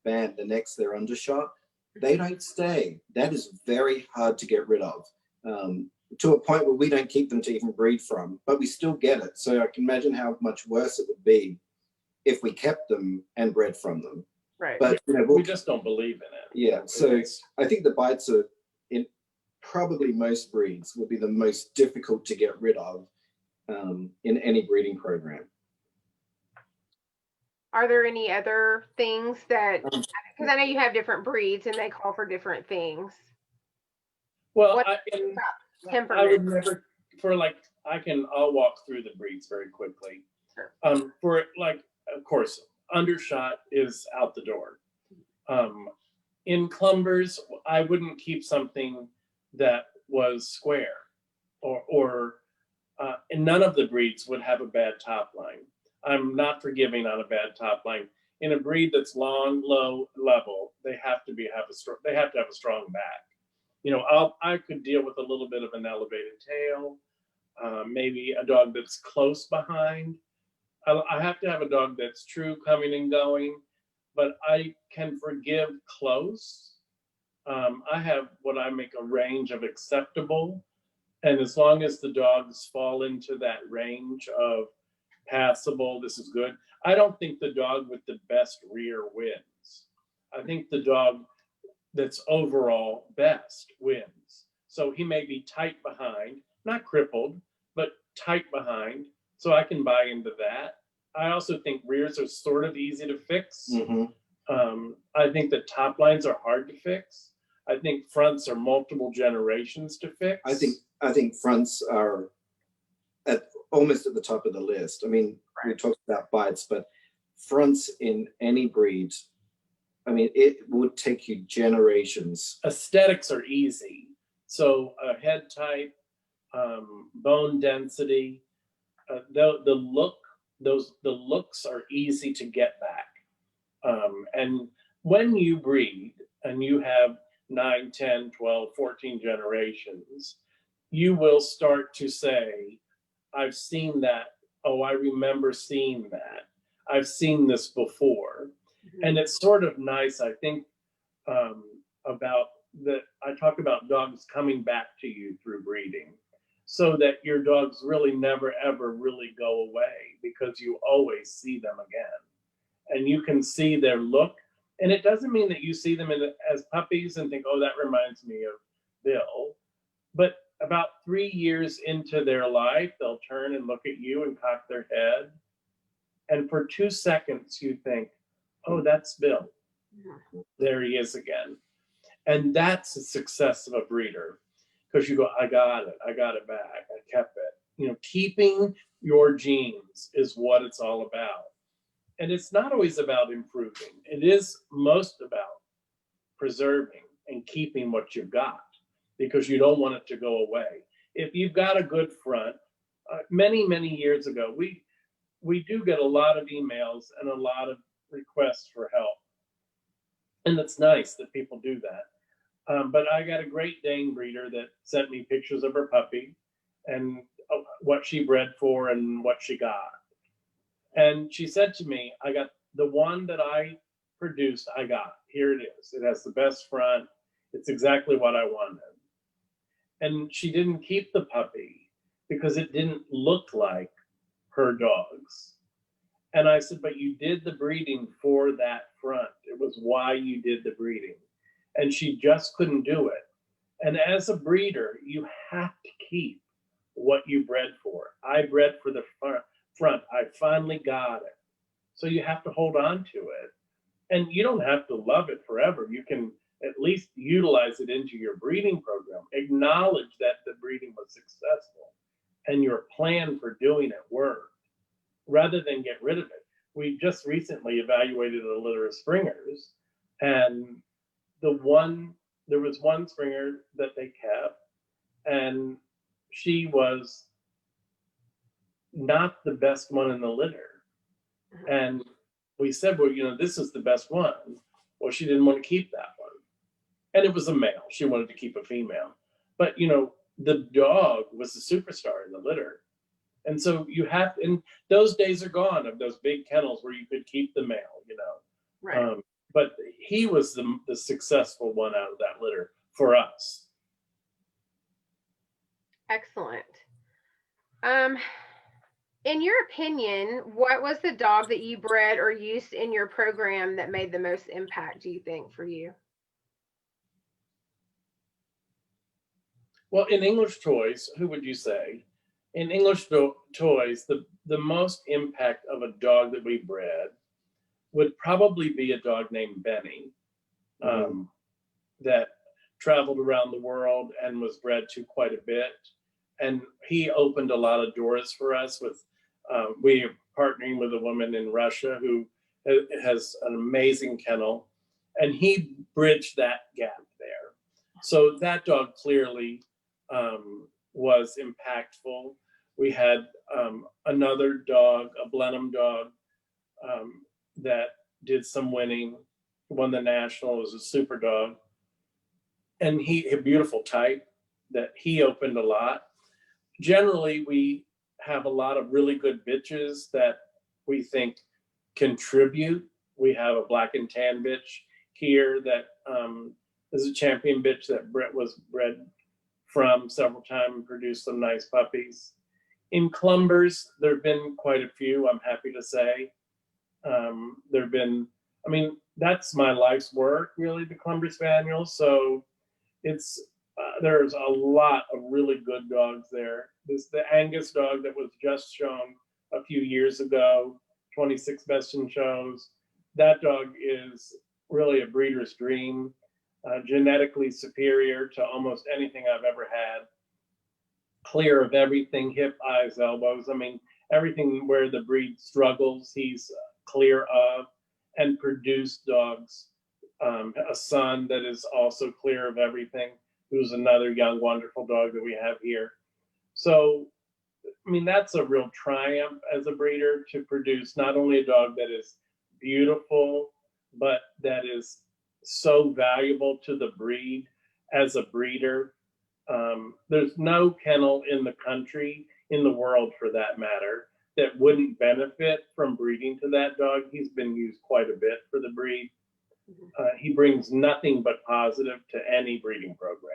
bam, the next they're undershot. They don't stay. That is very hard to get rid of, to a point where we don't keep them to even breed from, but we still get it. So I can imagine how much worse it would be if we kept them and bred from them. Right. But you know, we just don't believe in it. Yeah. So I think the bites are, in probably most breeds, would be the most difficult to get rid of in any breeding program. Are there any other things that, because I know you have different breeds and they call for different things. Well, temperament? I would never, I'll walk through the breeds very quickly. Sure. For like, of course, undershot is out the door. In Clumbers, I wouldn't keep something that was square, and none of the breeds would have a bad top line. I'm not forgiving on a bad top line. In a breed that's long, low, level, they have to have a strong back. You know, I could deal with a little bit of an elevated tail, maybe a dog that's close behind. I have to have a dog that's true coming and going, but I can forgive close. I have what I make a range of acceptable, and as long as the dogs fall into that range of passable, this is good. I don't think the dog with the best rear wins. I think the dog that's overall best wins. So he may be tight behind, not crippled, but tight behind. So I can buy into that. I also think rears are sort of easy to fix. Mm-hmm. I think the top lines are hard to fix. I think fronts are multiple generations to fix. I think fronts are almost at the top of the list. I mean, we talked about bites, but fronts in any breed, I mean, it would take you generations. Aesthetics are easy. So head type, bone density, the looks are easy to get back. And when you breed and you have 9, 10, 12, 14 generations, you will start to say, I've seen that. Oh, I remember seeing that. I've seen this before. Mm-hmm. And it's sort of nice, I think, about that. I talk about dogs coming back to you through breeding, so that your dogs really never, ever really go away, because you always see them again. And you can see their look. And it doesn't mean that you see them as puppies and think, oh, that reminds me of Bill. But about 3 years into their life, they'll turn and look at you and cock their head. And for 2 seconds, you think, oh, that's Bill. There he is again. And that's the success of a breeder. Because you go, I got it back, I kept it. You know, keeping your genes is what it's all about. And it's not always about improving. It is most about preserving and keeping what you've got, because you don't want it to go away. If you've got a good front, many, many years ago, we do get a lot of emails and a lot of requests for help. And it's nice that people do that. But I got a Great Dane breeder that sent me pictures of her puppy and what she bred for and what she got. And she said to me, I got the one that I produced, I got. Here it is. It has the best front. It's exactly what I wanted. And she didn't keep the puppy because it didn't look like her dog's. And I said, but you did the breeding for that front. It was why you did the breeding. And she just couldn't do it. And as a breeder, you have to keep what you bred for. I bred for the front. I finally got it. So you have to hold on to it. And you don't have to love it forever. You can at least utilize it into your breeding program. Acknowledge that the breeding was successful and your plan for doing it worked, rather than get rid of it. We just recently evaluated a litter of Springers, and there was one Springer that they kept, and she was not the best one in the litter. And we said, well, you know, this is the best one. Well, she didn't want to keep that one. And it was a male. She wanted to keep a female. But, you know, the dog was the superstar in the litter. And so you have, and those days are gone of those big kennels where you could keep the male, you know. Right. But he was the successful one out of that litter for us. Excellent. In your opinion, what was the dog that you bred or used in your program that made the most impact, do you think, for you? Well, in English toys, who would you say? In English toys, the most impact of a dog that we bred would probably be a dog named Benny, that traveled around the world and was bred to quite a bit. And he opened a lot of doors for us. With we are partnering with a woman in Russia who has an amazing kennel, and he bridged that gap there. So that dog clearly was impactful. We had another dog, a Blenheim Dog, that did some winning, won the national, was a super dog. And a beautiful type that he opened a lot. Generally, we have a lot of really good bitches that we think contribute. We have a black and tan bitch here that is a champion bitch that Brett was bred from several times and produced some nice puppies. In clumbers, there have been quite a few, I'm happy to say. There have been, I mean, that's my life's work, really, the Clumber Spaniels. So it's, there's a lot of really good dogs there. The Angus dog that was just shown a few years ago, 26 best in shows. That dog is really a breeder's dream, genetically superior to almost anything I've ever had. Clear of everything, hip, eyes, elbows. I mean, everything where the breed struggles, he's clear of, and produced dogs. A son that is also clear of everything. who's another young, wonderful dog that we have here. So, I mean, that's a real triumph as a breeder, to produce not only a dog that is beautiful, but that is so valuable to the breed as a breeder. There's no kennel in the country, in the world for that matter, that wouldn't benefit from breeding to that dog. He's been used quite a bit for the breed. He brings nothing but positive to any breeding program.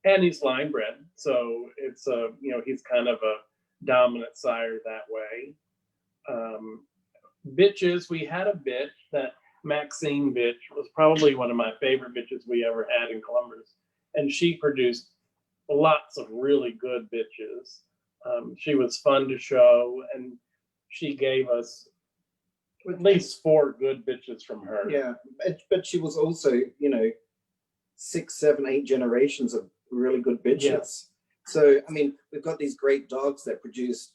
And he's line bred, so it's he's kind of a dominant sire that way. Bitches, we had a bitch, that Maxine bitch was probably one of my favorite bitches we ever had in Columbus, and she produced lots of really good bitches. She was fun to show, and she gave us at least 4 good bitches from her. Yeah, but she was also, 6, 7, 8 generations of really good bitches. Yeah. So, I mean, we've got these great dogs that produce,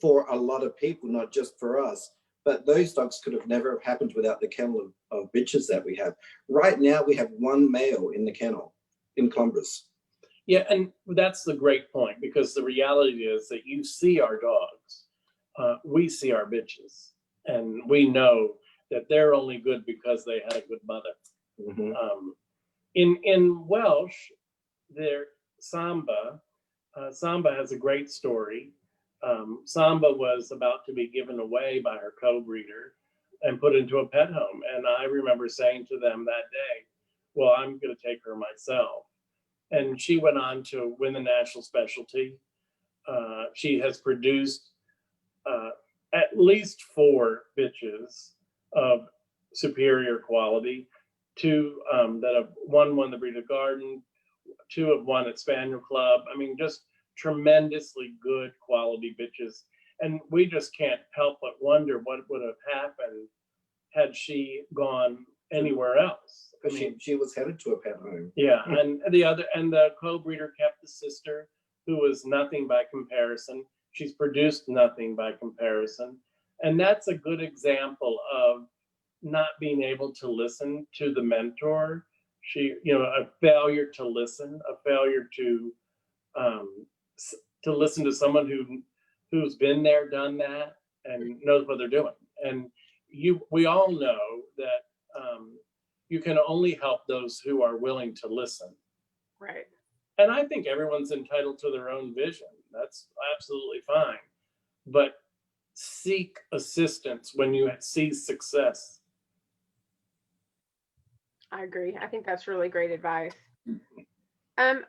for a lot of people, not just for us. But those dogs could have never happened without the kennel of bitches that we have. Right now, we have 1 male in the kennel in Columbus. Yeah, and that's the great point, because the reality is that you see our dogs, we see our bitches, and we know that they're only good because they had a good mother. Mm-hmm. In Welsh, Samba has a great story. Samba was about to be given away by her co-breeder and put into a pet home. And I remember saying to them that day, well, I'm going to take her myself. And she went on to win the national specialty. She has produced at least 4 bitches of superior quality. 2 that have won the Breeder Garden, 2 have won at Spaniel Club. I mean, just tremendously good quality bitches. And we just can't help but wonder what would have happened had she gone anywhere else. I mean, she was headed to a pet home. Yeah, and the co-breeder kept the sister, who was nothing by comparison. She's produced nothing by comparison. And that's a good example of not being able to listen to the mentor. A failure to listen, a failure to listen to someone who's been there, done that, and knows what they're doing. And we all know that you can only help those who are willing to listen. Right. And I think everyone's entitled to their own vision. That's absolutely fine. But seek assistance when you see success. I agree. I think that's really great advice. Let's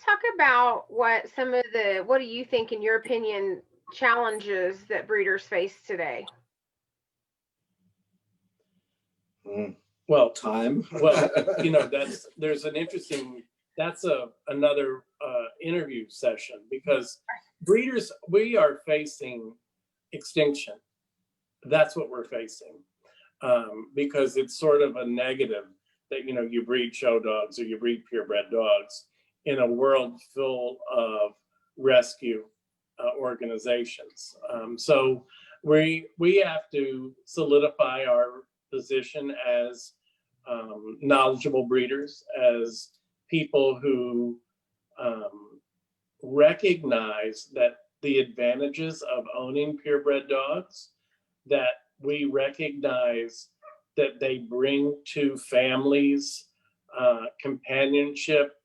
talk about what do you think, in your opinion, challenges that breeders face today? Well, time. Well, that's another interview session, because breeders, we are facing extinction. That's what we're facing. Because it's sort of a negative that, you breed show dogs or you breed purebred dogs in a world full of rescue organizations. So we have to solidify our position as knowledgeable breeders, as people who recognize that the advantages of owning purebred dogs, that we recognize that they bring to families companionship,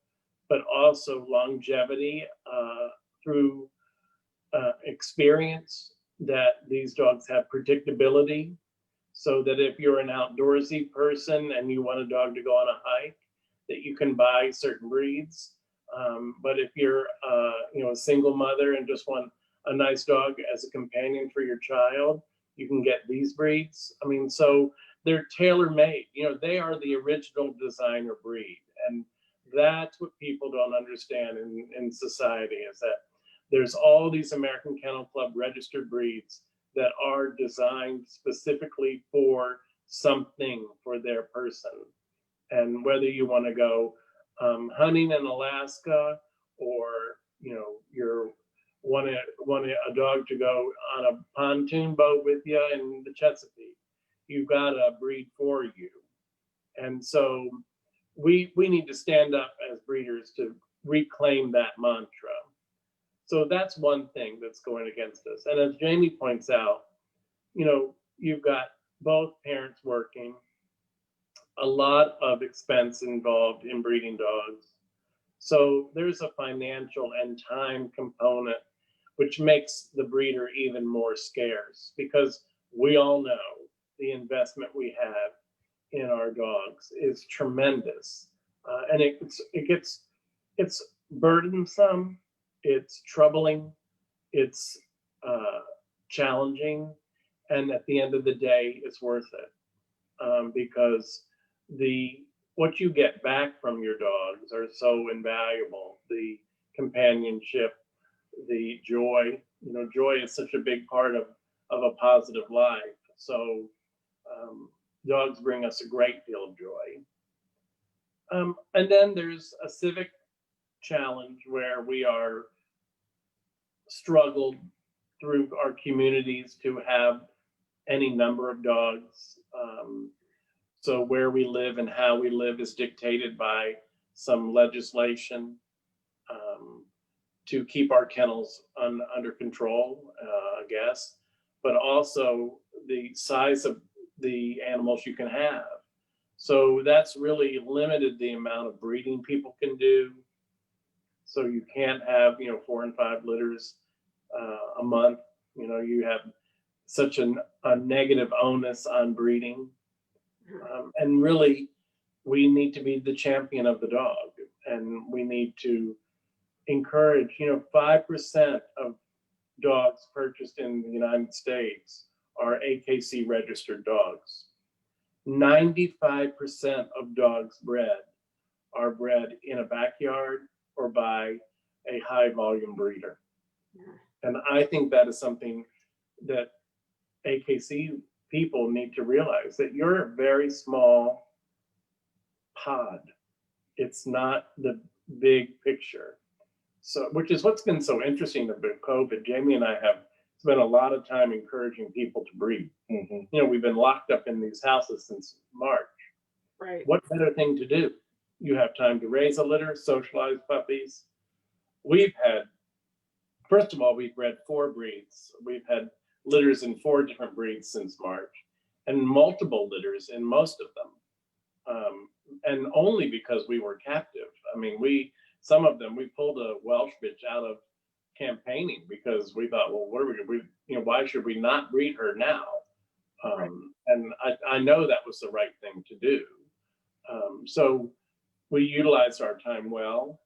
but also longevity through experience, that these dogs have predictability, so that if you're an outdoorsy person and you want a dog to go on a hike, that you can buy certain breeds. But if you're a single mother and just want a nice dog as a companion for your child, you can get these breeds. I mean, so they're tailor-made. They are the original designer breed. And that's what people don't understand in society, is that there's all these American Kennel Club registered breeds that are designed specifically for something for their person. And whether you want to go hunting in Alaska, or you're wanting a dog to go on a pontoon boat with you in the Chesapeake, you've got a breed for you. And so we need to stand up as breeders to reclaim that mantra. So that's one thing that's going against us. And as Jamie points out, you know, you've got both parents working, a lot of expense involved in breeding dogs. So there's a financial and time component, which makes the breeder even more scarce, because we all know the investment we have in our dogs is tremendous. And it's burdensome, it's troubling, it's challenging, and at the end of the day, it's worth it, because what you get back from your dogs are so invaluable. The companionship, the joy. You know, joy is such a big part of a positive life. So dogs bring us a great deal of joy. And then there's a civic challenge where we are struggled through our communities to have any number of dogs. So where we live and how we live is dictated by some legislation to keep our kennels under control, I guess, but also the size of the animals you can have. So that's really limited the amount of breeding people can do. So you can't have, 4 and 5 litters a month. You have such a negative onus on breeding. And really, we need to be the champion of the dog, and we need to encourage, 5% of dogs purchased in the United States are AKC registered dogs. 95% of dogs bred are bred in a backyard or by a high volume breeder. And I think that is something that AKC people need to realize, that you're a very small pod. It's not the big picture. So, which is what's been so interesting about COVID. Jamie and I have spent a lot of time encouraging people to breed. Mm-hmm. We've been locked up in these houses since March. Right. What better thing to do? You have time to raise a litter, socialize puppies. We've had, first of all, we've bred 4 breeds. We've had litters in 4 different breeds since March, and multiple litters in most of them. And only because we were captive. I mean, some of them, we pulled a Welsh bitch out of campaigning because we thought, well, what are why should we not breed her now? Right. And I know that was the right thing to do. So we utilized our time well,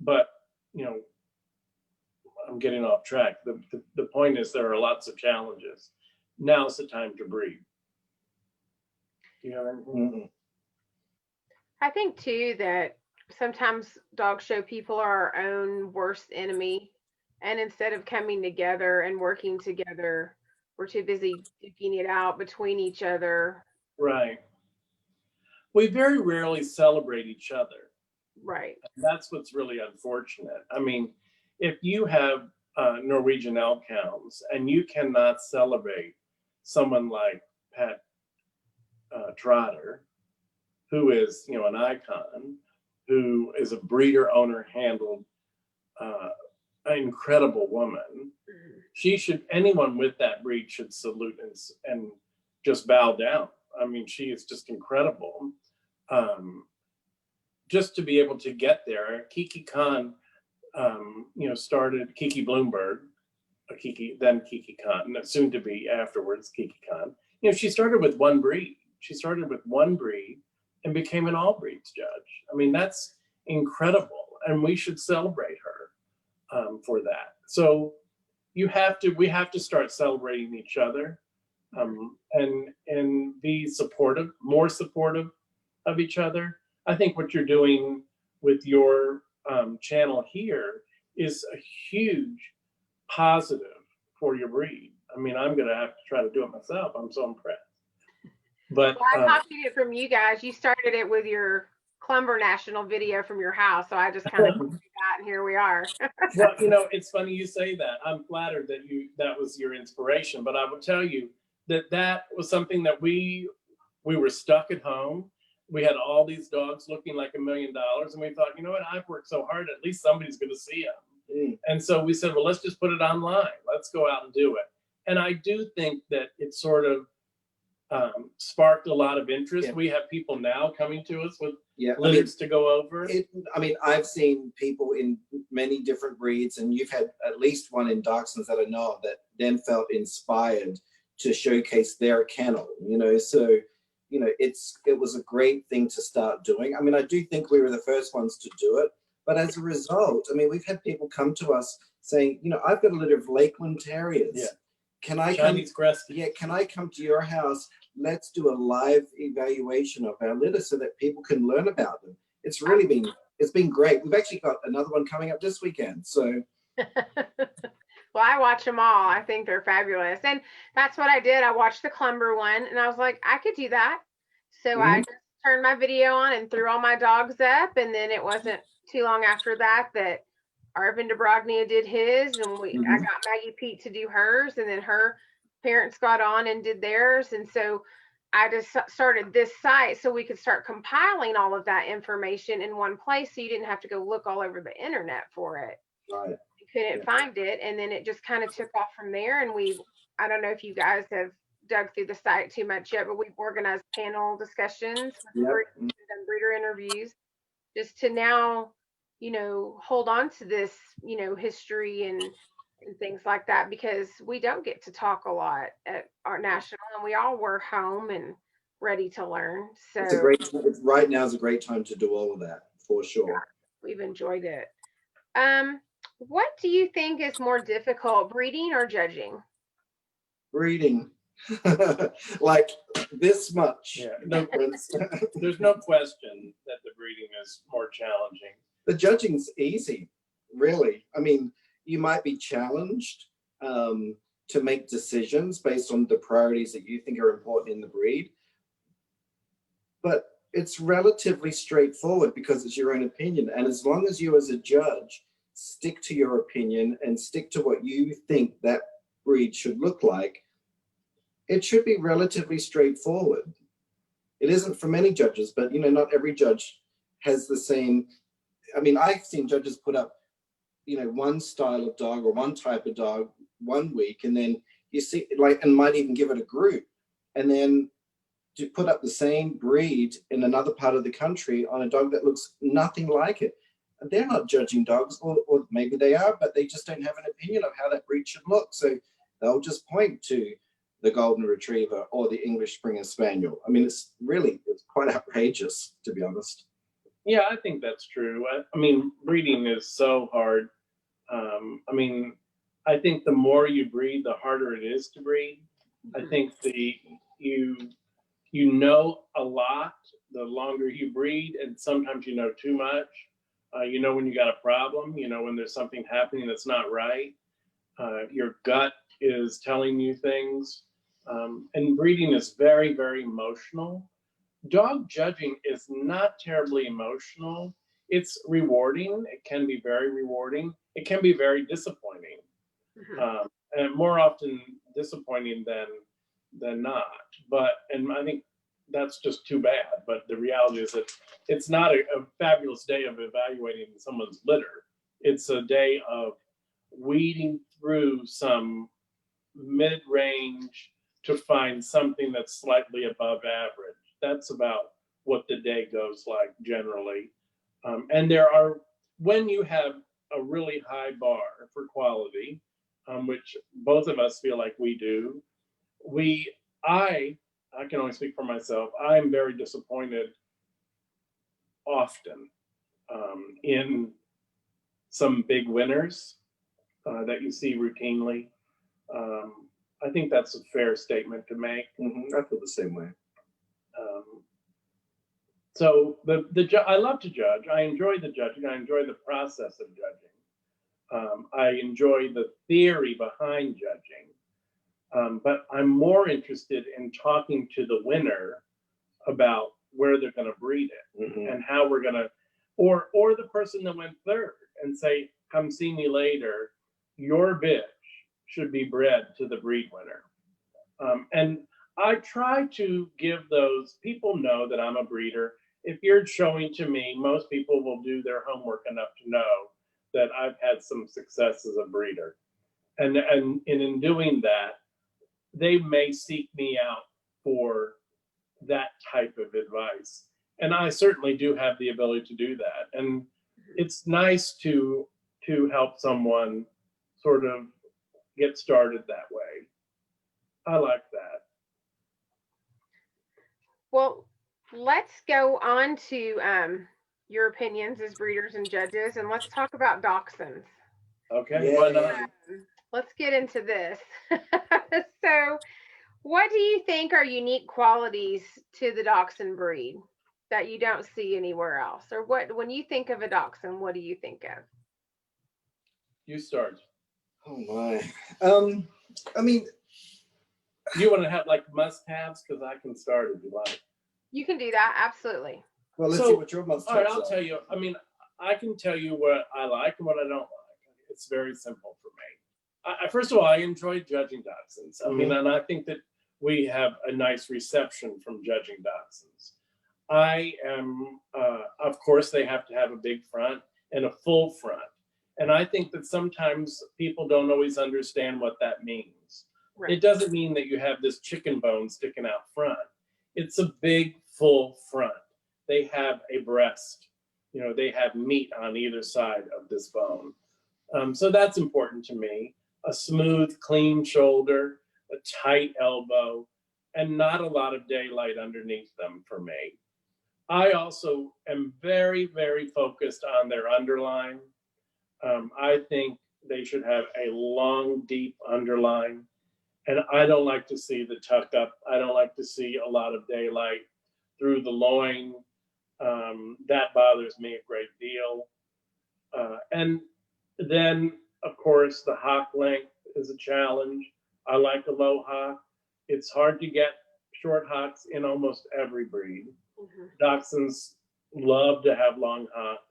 but I'm getting off track. The point is, there are lots of challenges. Now's the time to breed. Do you have anything? Mm-hmm. I think too that sometimes dog show people are our own worst enemy, and instead of coming together and working together, we're too busy duking it out between each other. Right. We very rarely celebrate each other. Right. And that's what's really unfortunate. I mean, if you have Norwegian elk hounds and you cannot celebrate someone like Pat Trotter, who is, an icon, who is a breeder owner handled, an incredible woman. Anyone with that breed should salute and just bow down. I mean, she is just incredible. Just to be able to get there, Kiki Khan, started Kiki Bloomberg, then Kiki Khan, soon to be afterwards Kiki Khan. She started with one breed. And became an all breeds judge. I mean, that's incredible, and we should celebrate her for that. So we have to start celebrating each other, and be more supportive of each other. I think what you're doing with your channel here is a huge positive for your breed. I mean, I'm going to have to try to do it myself. I'm so impressed. But I copied it from you guys. You started it with your Clumber National video from your house, so I just kind of did that, and here we are. Well, it's funny you say that. I'm flattered that was your inspiration, but I will tell you that was something that we were stuck at home. we had all these dogs looking like $1 million, and we thought, you know what, I've worked so hard, at least somebody's going to see them. And so we said, well, let's just put it online. Let's go out and do it. And I do think that it sort of sparked a lot of interest. Yeah. We have people now coming to us with Yeah, litters to go over. I've seen people in many different breeds, and you've had at least one in Dachshunds that I know of that then felt inspired to showcase their kennel, you know, so, you know, it was a great thing to start doing. I mean, I do think we were the first ones to do it, but as a result, I mean, we've had people come to us saying, you know, I've got a litter of Lakeland Terriers. Yeah. Can I Chinese Crested. Yeah, can I come to your house? Let's do a live evaluation of our litter so that people can learn about them. It's been great. We've actually got another one coming up this weekend. So well, I watch them all. I think they're fabulous. And that's what I did. I watched the Clumber one and I was like, I could do that. So I just turned my video on and threw all my dogs up. And then it wasn't too long after that Arvin de Brognia did his, and I got Maggie Pete to do hers, and then her parents got on and did theirs. And so I just started this site so we could start compiling all of that information in one place, so you didn't have to go look all over the internet for it. Right. You couldn't find it, and then it just kind of took off from there. And I don't know if you guys have dug through the site too much yet, but we've organized panel discussions, done breeder interviews, just to now, you know, hold on to this, you know, history and things like that, because we don't get to talk a lot at our national, and we all were home and ready to learn. So right now is a great time to do all of that, for sure. Yeah, we've enjoyed it. What do you think is more difficult, breeding or judging? Breeding. Like this much. Yeah, no, there's no question that the breeding is more challenging. The judging's easy, really. I mean, you might be challenged to make decisions based on the priorities that you think are important in the breed, but it's relatively straightforward because it's your own opinion. And as long as you as a judge stick to your opinion and stick to what you think that breed should look like, it should be relatively straightforward. It isn't for many judges, but, you know, not every judge has the same. I mean, I've seen judges put up, you know, one style of dog or one type of dog one week, and then you see, like, and might even give it a group, and then to put up the same breed in another part of the country on a dog that looks nothing like it. And they're not judging dogs, or maybe they are, but they just don't have an opinion of how that breed should look. So they'll just point to the Golden Retriever or the English Springer Spaniel. I mean, it's quite outrageous, to be honest. Yeah, I think that's true. I mean, breeding is so hard. I mean, I think the more you breed, the harder it is to breed. I think you know a lot the longer you breed, and sometimes you know too much. You know when you got a problem, you know when there's something happening that's not right. Your gut is telling you things. And breeding is very, very emotional. Dog judging is not terribly emotional. It's rewarding. It can be very rewarding. It can be very disappointing, and more often disappointing than not. And I think that's just too bad. But the reality is that it's not a fabulous day of evaluating someone's litter. It's a day of weeding through some mid-range to find something that's slightly above average. That's about what the day goes like generally. And when you have a really high bar for quality, which both of us feel like we do, I can only speak for myself. I'm very disappointed often in some big winners that you see routinely. I think that's a fair statement to make. I feel the same way. So I love to judge. I enjoy the judging. I enjoy the process of judging. I enjoy the theory behind judging. But I'm more interested in talking to the winner about where they're going to breed it and how we're going to, or the person that went third, and say, come see me later. Your bitch should be bred to the breed winner. And I try to give those people know that I'm a breeder. If you're showing to me, most people will do their homework enough to know that I've had some success as a breeder. And in doing that, they may seek me out for that type of advice. And I certainly do have the ability to do that. And it's nice to help someone sort of get started that way. I like that. Well, let's go on to your opinions as breeders and judges, and let's talk about dachshunds. Okay, why not? Let's get into this. So, what do you think are unique qualities to the dachshund breed that you don't see anywhere else? Or what, when you think of a dachshund, what do you think of? You start. Oh my. I mean, You want to have like must-haves? Because I can start if you like. You can do that, absolutely. well, let's see what your must-haves All right, I'll are. tell you. I mean, I can tell you what I like and what I don't like. It's very simple for me. First of all, I enjoy judging dachshunds. I mean, and I think that we have a nice reception from judging dachshunds. I am, of course, they have to have a big front and a full front. And I think that sometimes people don't always understand what that means. Right. It doesn't mean that you have this chicken bone sticking out front. It's a big, full front. They have a breast. You know, they have meat on either side of this bone. So that's important to me. A smooth, clean shoulder, a tight elbow, and not a lot of daylight underneath them for me. I also am very, very focused on their underline. I think they should have a long, deep underline. And I don't like to see the tuck up. I don't like to see a lot of daylight through the loin. That bothers me a great deal. And then, of course, the hock length is a challenge. I like a low hock. It's hard to get short hocks in almost every breed. Dachshunds love to have long hocks.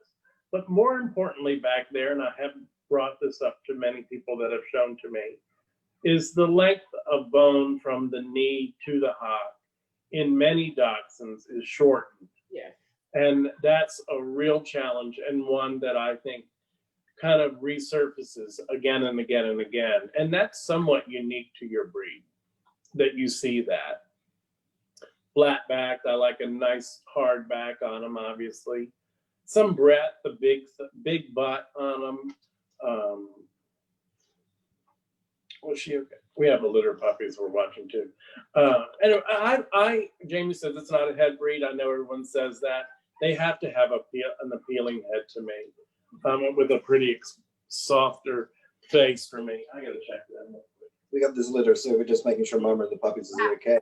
But more importantly back there, and I have brought this up to many people that have shown to me, is the length of bone from the knee to the hock in many dachshunds is shortened. Yes. And that's a real challenge, and one that I think kind of resurfaces again and again and again. And that's somewhat unique to your breed, that you see that. Flat back, I like a nice hard back on them, obviously. Some breadth, a big butt on them. Was she okay? We have a litter of puppies we're watching too. Anyway, Jamie says it's not a head breed. I know everyone says that. They have to have an appealing head to me, with a pretty softer face for me. I gotta check that. We got this litter, so we're just making sure Mama and the puppies is okay.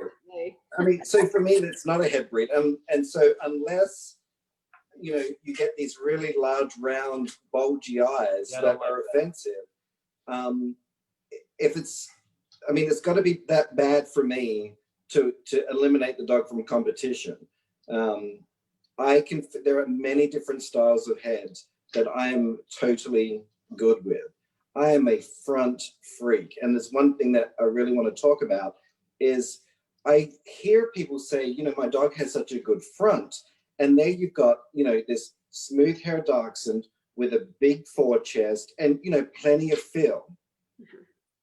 I mean, so for me, that's not a head breed. And so unless, you know, you get these really large, round, bulgy eyes that are offensive, if it's, I mean, it's got to be that bad for me to eliminate the dog from competition. There are many different styles of heads that I am totally good with. I am a front freak. And there's one thing that I really want to talk about is I hear people say, you know, my dog has such a good front. And there you've got, you know, this smooth hair dachshund with a big forward chest and, you know, plenty of fill.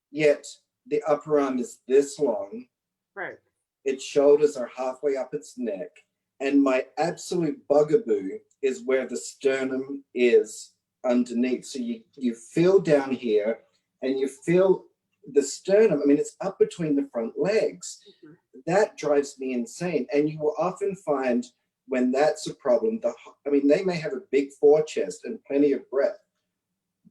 Yet the upper arm is this long. Right. Its shoulders are halfway up its neck. And my absolute bugaboo is where the sternum is underneath. So you feel down here and you feel the sternum. I mean, it's up between the front legs. That drives me insane. And you will often find when that's a problem, I mean, they may have a big forechest and plenty of breadth,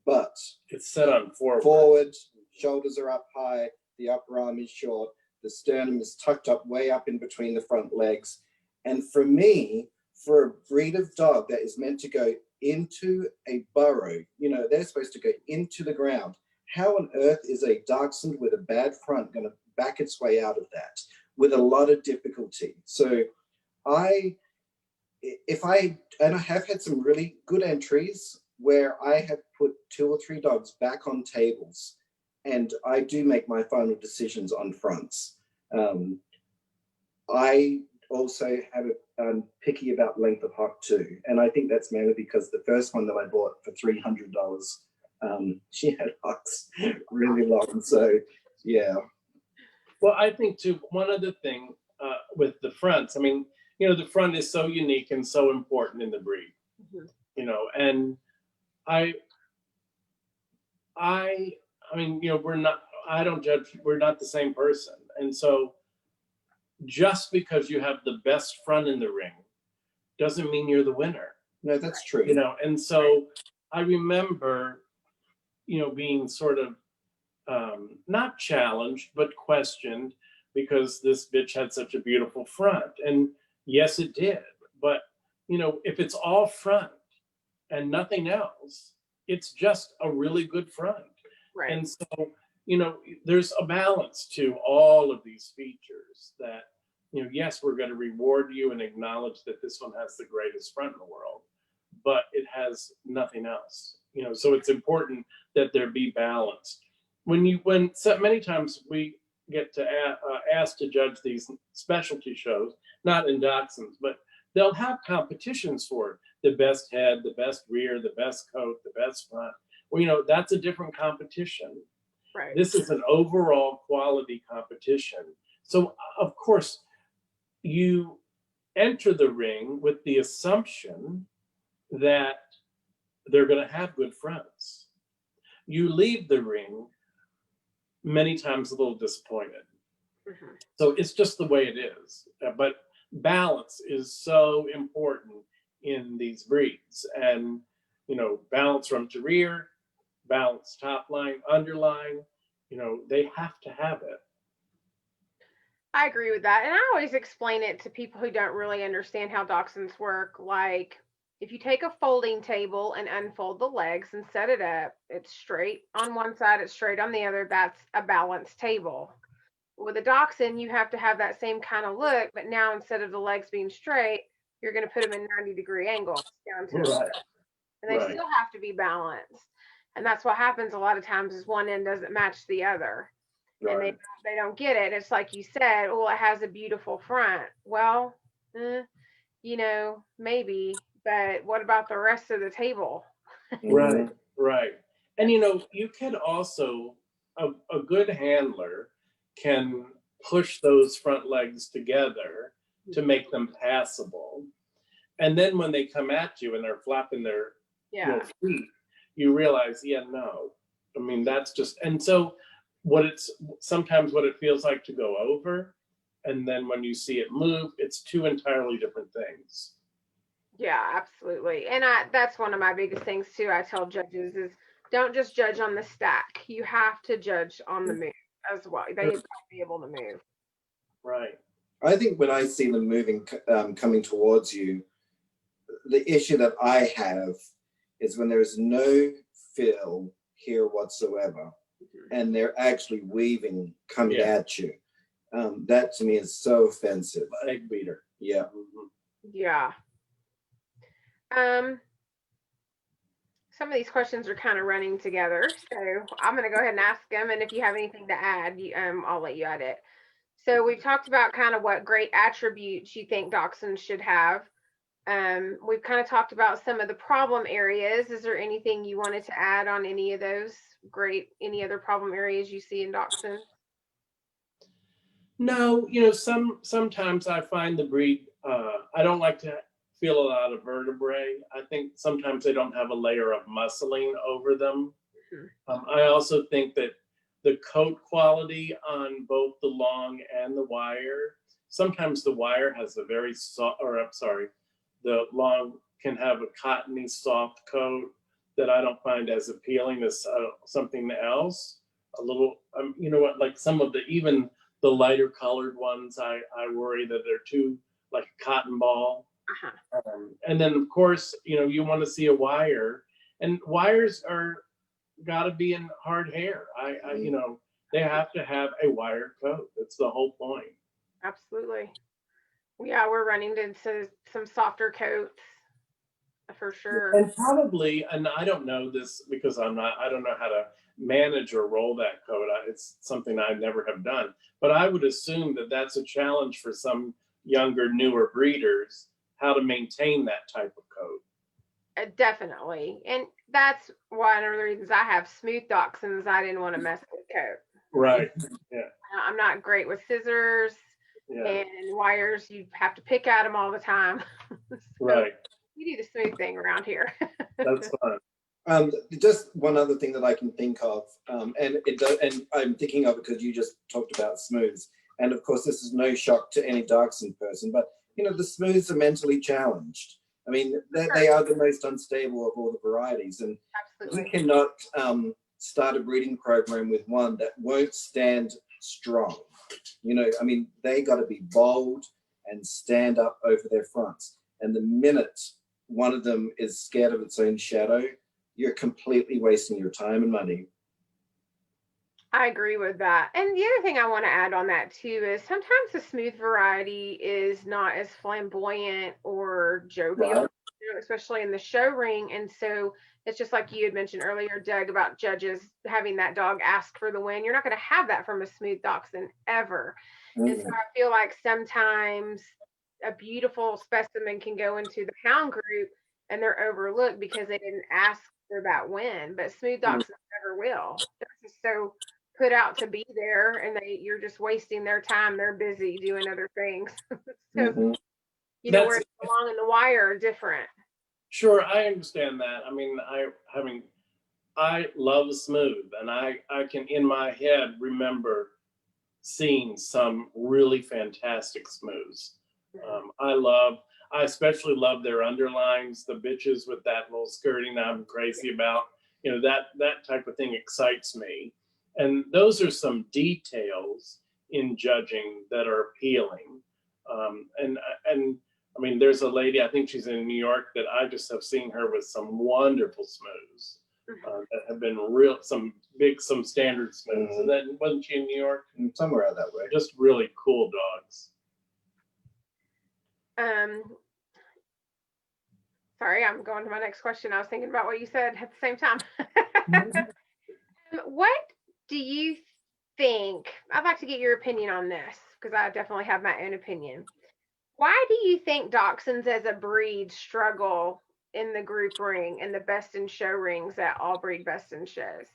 but it's set on forward, shoulders are up high, the upper arm is short, the sternum is tucked up way up in between the front legs. And for me, for a breed of dog that is meant to go into a burrow, you know, they're supposed to go into the ground. How on earth is a dachshund with a bad front going to back its way out of that with a lot of difficulty? So I have had some really good entries where I have put 2 or 3 dogs back on tables, and I do make my final decisions on fronts. I also have a picky about length of hock too, and I think that's mainly because the first one that I bought for $300, she had hocks really long. So yeah. Well, I think too, one other thing with the fronts, I mean, you know, the front is so unique and so important in the breed, you know, and I mean, you know, I don't judge, we're not the same person. And so just because you have the best front in the ring doesn't mean you're the winner. No, that's true. You know, and so I remember, you know, being sort of not challenged, but questioned because this bitch had such a beautiful front. And yes, it did. But, you know, if it's all front and nothing else, it's just a really good front. Right. And so, you know, there's a balance to all of these features that, you know, yes, we're going to reward you and acknowledge that this one has the greatest front in the world, but it has nothing else, you know, so it's important that there be balance. When so many times we get to asked to judge these specialty shows, not in Dachshunds, but they'll have competitions for the best head, the best rear, the best coat, the best front. Well, you know, that's a different competition. Right. This is an overall quality competition. So, of course, you enter the ring with the assumption that they're going to have good fronts. You leave the ring many times a little disappointed. So it's just the way it is. But balance is so important in these breeds. And, you know, balance front to rear, balance top line, underline, you know, they have to have it. I agree with that. And I always explain it to people who don't really understand how Dachshunds work. Like, if you take a folding table and unfold the legs and set it up, it's straight on one side, it's straight on the other. That's a balanced table. With a Dachshund, you have to have that same kind of look, but now instead of the legs being straight, you're going to put them in 90-degree angles down to Right. and they Right. still have to be balanced. And that's what happens a lot of times is one end doesn't match the other. And Right. they don't get it. It's like you said, well, it has a beautiful front. Well, you know, maybe, but what about the rest of the table? Right, right. And you know, you can also, a good handler can push those front legs together to make them passable. And then when they come at you and they're flapping their you know, feet, you realize, yeah, no. I mean, that's just, and so sometimes what it feels like to go over, and then when you see it move, it's two entirely different things. Yeah, absolutely. And that's one of my biggest things too. I tell judges is don't just judge on the stack. You have to judge on the move as well. They have to be able to move. Right. I think when I see them moving, coming towards you, the issue that I have is when there is no fill here whatsoever, and they're actually weaving coming at you. That to me is so offensive. Egg beater. Yeah. Yeah. Some of these questions are kind of running together, so I'm going to go ahead and ask them, and if you have anything to add, I'll let you add it. So we've talked about kind of what great attributes you think Dachshunds should have. We've kind of talked about some of the problem areas. Is there anything you wanted to add on any of those? Any other problem areas you see in Dachshunds? No, you know, sometimes I find the breed, I don't like to feel a lot of vertebrae. I think sometimes they don't have a layer of muscling over them. I also think that the coat quality on both the long and the wire, sometimes the wire has a very soft, or I'm sorry, the long can have a cottony soft coat that I don't find as appealing as something else. A little, you know what, like some of even the lighter colored ones, I worry that they're too like a cotton ball. And then of course, you know, you want to see a wire, and wires are got to be in hard hair. I you know, they have to have a wire coat. That's the whole point. Absolutely. Yeah, we're running into some softer coats. for sure. And probably, and I don't know this because I don't know how to manage or roll that code. It's something I never have done. But I would assume that that's a challenge for some younger, newer breeders, how to maintain that type of code. Definitely. And that's one of the reasons I have smooth dachshunds. I didn't want to mess with coat. Right. Yeah. I'm not great with scissors and wires. You have to pick at them all the time. So Right. you do the smooth thing around here. That's fun. Just one other thing that I can think of, and I'm thinking of it because you just talked about smooths, and of course this is no shock to any dachshund person, but the smooths are mentally challenged. I mean, they are the most unstable of all the varieties, and Absolutely. you cannot start a breeding program with one that won't stand strong. I mean, they got to be bold and stand up over their fronts. And the minute one of them is scared of its own shadow, you're completely wasting your time and money. I agree with that. And the other thing I want to add on that too is sometimes the smooth variety is not as flamboyant or jovial, Right. Especially in the show ring. And so it's just like you had mentioned earlier, Doug, about judges having that dog ask for the win. You're not going to have that from a smooth dachshund ever. And so I feel like sometimes a beautiful specimen can go into the hound group and they're overlooked because they didn't ask for that win. But smooth dachshunds never will. They're just so put out to be there, and you're just wasting their time. They're busy doing other things. So where the long and the wire are different. Sure, I understand that. I mean, I love smooth, and I can in my head remember seeing some really fantastic smooths. I especially love their underlines, the bitches with that little skirting I'm crazy about. That type of thing excites me. And those are some details in judging that are appealing. And I mean, there's a lady, I think she's in New York, that I just have seen her with some wonderful smooths that have been some standard smooths. And then wasn't she in New York? Somewhere out that way. Just really cool dogs. Sorry, I'm going to my next question. I was thinking about what you said at the same time. What do you think? I'd like to get your opinion on this because I definitely have my own opinion. Why do you think dachshunds as a breed struggle in the group ring and the best in show rings at all breed best in shows?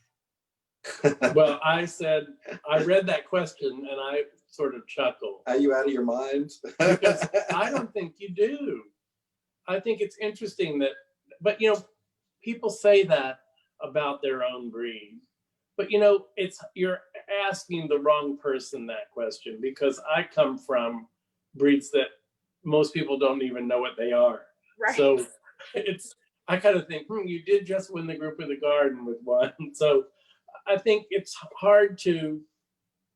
Well, I read that question and I sort of chuckled. Are you out of your mind? Because I don't think you do. I think it's interesting but people say that about their own breed. But you're asking the wrong person that question, because I come from breeds that most people don't even know what they are. Right. So I kind of think, you did just win the group of the garden with one. So I think it's hard to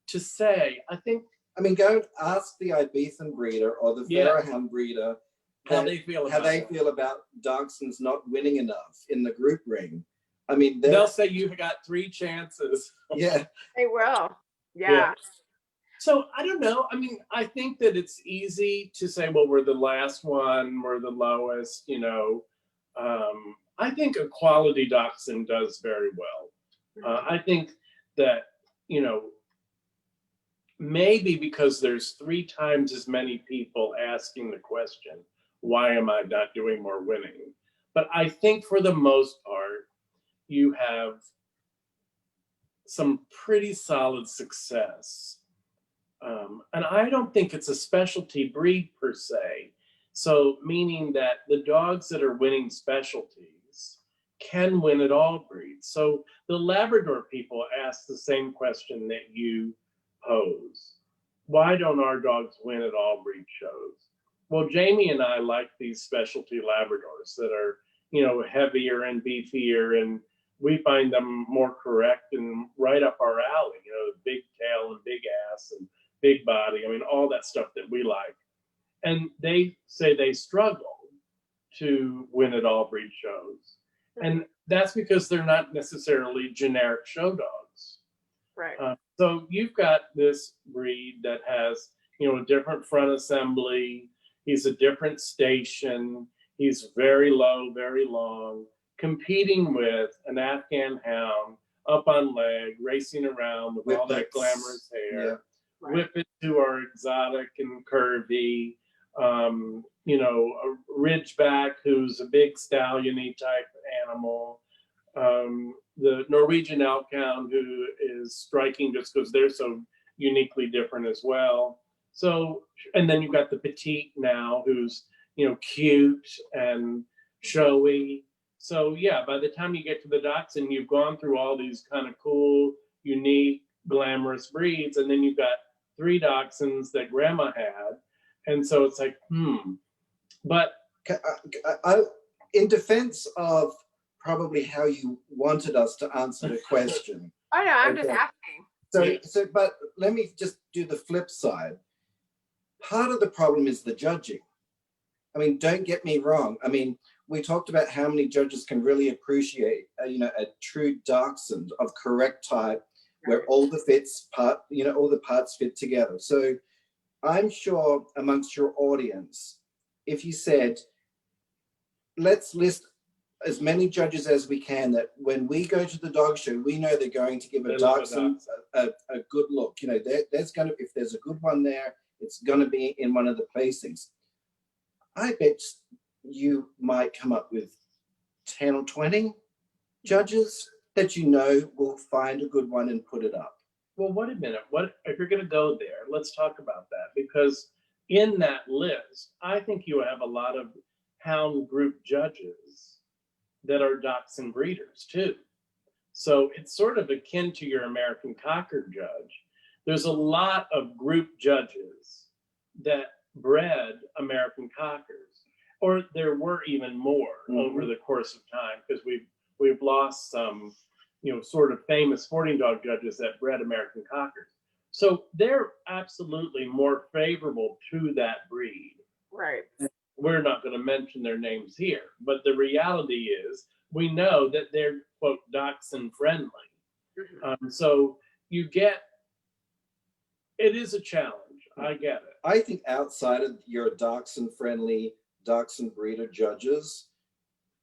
say. I mean, go and ask the Ibethan breeder or the Fairhound breeder how they feel about dachshunds not winning enough in the group ring. I mean, they'll say you've got 3 chances. Yeah, they will. Yeah. So I don't know. I mean, I think that it's easy to say, well, we're the last one, we're the lowest. I think a quality dachshund does very well. I think that maybe because there's 3 times as many people asking the question, why am I not doing more winning? But I think for the most part, you have some pretty solid success. And I don't think it's a specialty breed per se. So meaning that the dogs that are winning specialties can win at all breeds. So the Labrador people ask the same question that you pose. Why don't our dogs win at all breed shows? Well, Jamie and I like these specialty Labradors that are, heavier and beefier, and we find them more correct and right up our alley, big tail and big ass and big body. I mean, all that stuff that we like. And they say they struggle to win at all breed shows. And that's because they're not necessarily generic show dogs. Right. So you've got this breed that has, a different front assembly. He's a different station. He's very low, very long, competing with an Afghan hound up on leg, racing around with all that glamorous hair. Yeah. Whip it to our exotic and curvy, you know, a Ridgeback who's a big stallion-y type animal. The Norwegian elk hound who is striking just because they're so uniquely different as well. So, and then you've got the petite now who's, you know, cute and showy. So yeah, by the time you get to the Dachshund, you've gone through all these kind of cool, unique, glamorous breeds, and then you've got 3 Dachshunds that Grandma had, and so it's like, But in defense of probably how you wanted us to answer the question. Oh no, I'm just asking. So, but let me just do the flip side. Part of the problem is the judging. I mean, don't get me wrong. I mean, we talked about how many judges can really appreciate, you know, a true Dachshund of correct type, where all the parts fit together. So I'm sure amongst your audience, if you said, let's list as many judges as we can, that when we go to the dog show, we know they're going to give a Dachshund a good look. You know, there's going to, if there's a good one there, it's going to be in one of the placings. I bet you might come up with 10 or 20 judges that you know will find a good one and put it up. Well, wait a minute. What if you're going to go there? Let's talk about that, because in that list, I think you have a lot of hound group judges that are Dachshund breeders too. So it's sort of akin to your American Cocker judge. There's a lot of group judges that bred American Cockers, or there were even more over the course of time, because we've lost some, you know, sort of famous sporting dog judges that bred American Cockers. So they're absolutely more favorable to that breed. Right. We're not going to mention their names here, but the reality is we know that they're, quote, Dachshund friendly. So you get, it is a challenge. I get it. I think outside of your Dachshund friendly Dachshund breeder judges,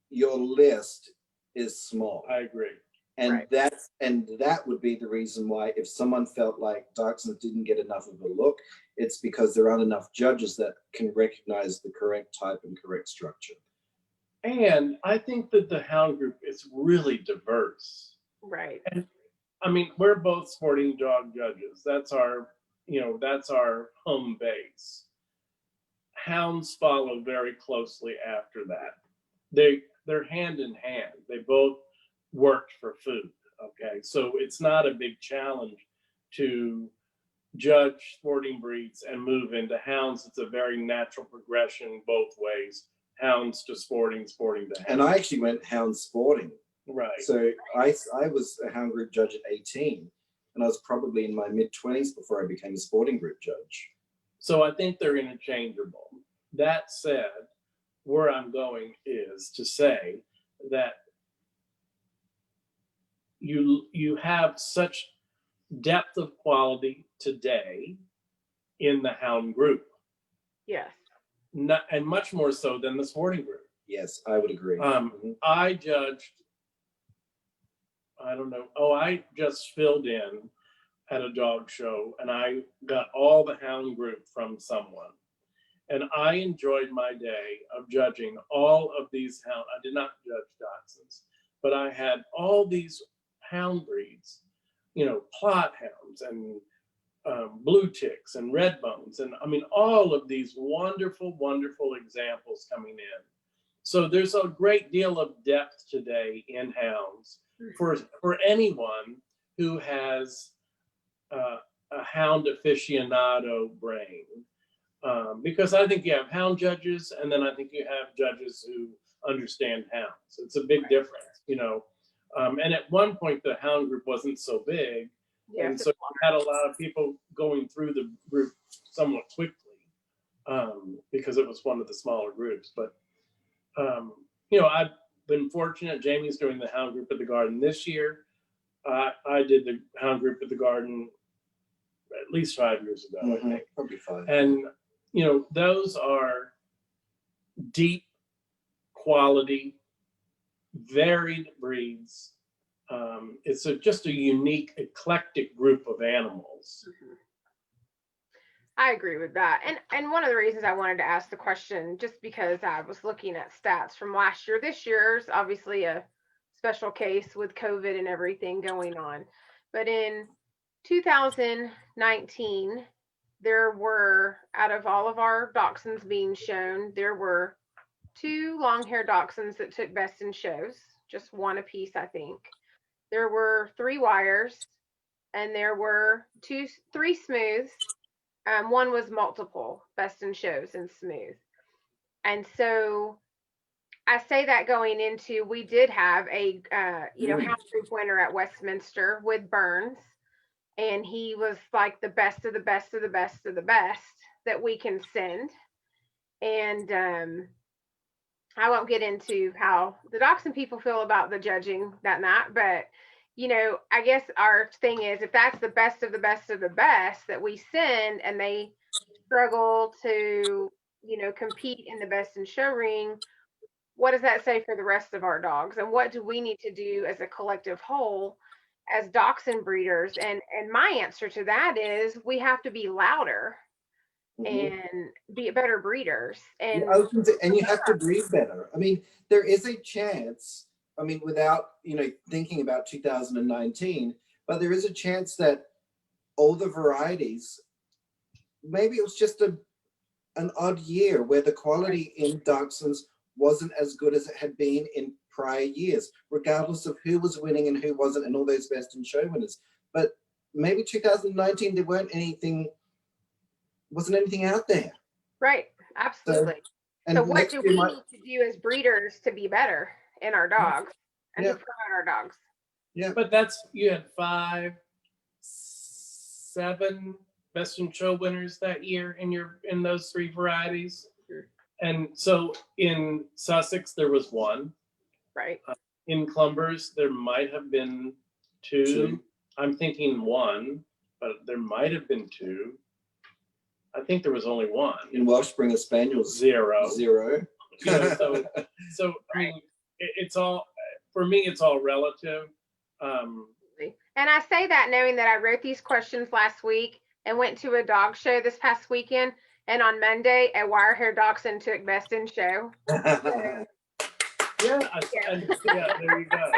your list is small. I agree. And that would be the reason why, if someone felt like Dachshund didn't get enough of a look, it's because there aren't enough judges that can recognize the correct type and correct structure. And I think that the hound group is really diverse. Right. And I mean, we're both sporting dog judges. That's our, you know, that's our home base. Hounds follow very closely after that. They're hand in hand. They both worked for food. Okay, so it's not a big challenge to judge sporting breeds and move into hounds. It's a very natural progression both ways. Hounds to sporting, sporting to hounds. And I actually went hound sporting. Right. So I was a hound group judge at 18, and I was probably in my mid-20s before I became a sporting group judge. So I think they're interchangeable. That said, where I'm going is to say that you have such depth of quality today in the hound group. Yes. And much more so than the sporting group. Yes, I would agree. I judged, I don't know, I just filled in at a dog show, and I got all the hound group from someone. And I enjoyed my day of judging all of these hounds. I did not judge Dachshunds, but I had all these hound breeds, you know, Plot hounds and blue ticks and red bones. And I mean, all of these wonderful, wonderful examples coming in. So there's a great deal of depth today in hounds for anyone who has a hound aficionado brain. Because I think you have hound judges, and then I think you have judges who understand hounds. It's a big difference, you know. And at one point, the hound group wasn't so big. Yes, and so you had a lot of people going through the group somewhat quickly because it was one of the smaller groups. But, you know, I've been fortunate. Jamie's doing the hound group at the Garden this year. I did the hound group at the Garden at least 5 years ago, I think. Probably 5. And, you know, those are deep quality, varied breeds. It's just a unique, eclectic group of animals. I agree with that. And one of the reasons I wanted to ask the question, just because I was looking at stats from last year. This year's obviously a special case with COVID and everything going on. But in 2019, there were, out of all of our dachshunds being shown, there were 2 long-haired dachshunds that took best in shows, just one apiece, I think. There were 3 wires, and there were 3 smooths. One was multiple best in shows and smooth. And so I say that going into, we did have a hound group winner at Westminster with Burns, and he was like the best of the best of the best of the best that we can send. And I won't get into how the Dachshund people feel about the judging that night, but I guess our thing is, if that's the best of the best of the best that we send, and they struggle to, compete in the best in show ring, what does that say for the rest of our dogs? And what do we need to do as a collective whole as dachshund breeders? And my answer to that is, we have to be louder and be better breeders. And you have to breed better. I mean, there is a chance, without, thinking about 2019, but there is a chance that all the varieties, maybe it was just an odd year where the quality in dachshunds wasn't as good as it had been in prior years, regardless of who was winning and who wasn't, and all those best in show winners. But maybe 2019, there wasn't anything out there. Right, absolutely. So what do we need to do as breeders to be better in our dogs and to promote our dogs? Yeah, but you had 5, 7 best in show winners that year in those 3 varieties. And so in Sussex there was 1. Right. In Clumbers there might have been 2. I'm thinking 1, but there might have been 2. I think there was only 1. In Welsh Springer Spaniels, 0. So I mean, it's all, for me, it's all relative. And I say that knowing that I wrote these questions last week and went to a dog show this past weekend, and on Monday a wire-haired dachshund took best in show. Yeah, there you go.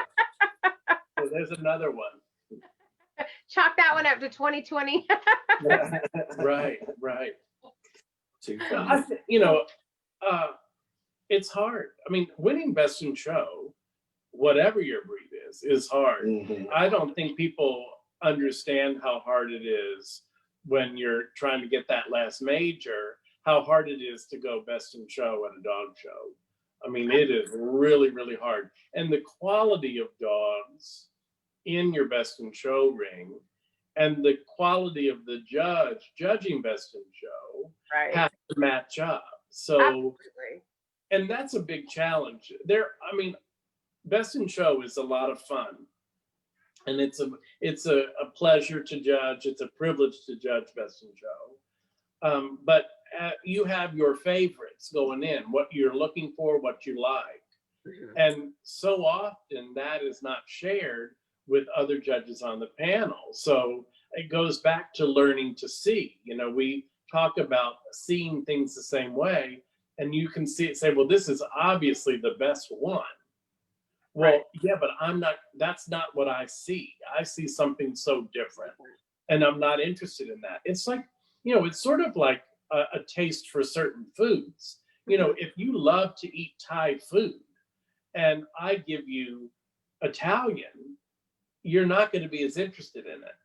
So there's another one. Chalk that one up to 2020. Right. It's hard. I mean, winning best in show, whatever your breed is hard. I don't think people understand how hard it is when you're trying to get that last major, how hard it is to go best in show at a dog show. I mean, it is really, really hard. And the quality of dogs in your best in show ring and the quality of the judging best in show have to match up. So, absolutely. And that's a big challenge. Best in show is a lot of fun, and it's a pleasure to judge. It's a privilege to judge best in show. But you have your favorites going in, what you're looking for, what you like, and so often that is not shared with other judges on the panel. So it goes back to learning to see. We talk about seeing things the same way, and you can see it, say, well, this is obviously the best one. Well, yeah, but that's not what I see. I see something so different, and I'm not interested in that. It's like, it's sort of like a taste for certain foods. If you love to eat Thai food and I give you Italian, you're not going to be as interested in it.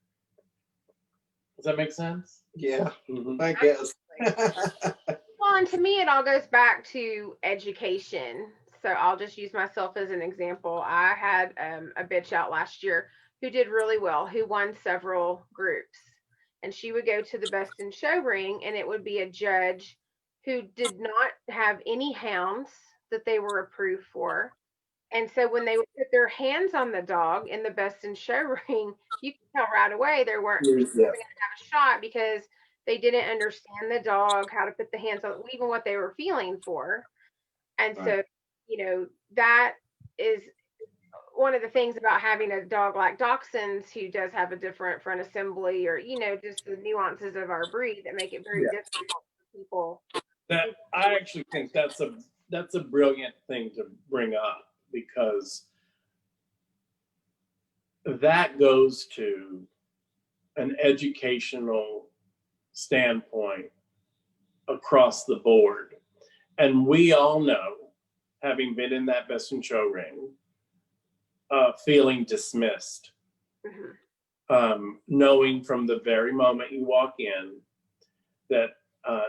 Does that make sense? Yeah, I guess. Well, and to me, it all goes back to education. So I'll just use myself as an example. I had a bitch out last year who did really well, who won several groups. And she would go to the best in show ring, and it would be a judge who did not have any hounds that they were approved for. And so when they would put their hands on the dog in the best in show ring, you could tell right away they weren't going to have a shot, because they didn't understand the dog, how to put the hands on, even what they were feeling for. And so, that is one of the things about having a dog like Dachshunds, who does have a different front assembly, or just the nuances of our breed that make it very difficult for people. That I actually think that's a brilliant thing to bring up, because that goes to an educational standpoint across the board. And we all know, having been in that best in show ring, feeling dismissed, knowing from the very moment you walk in that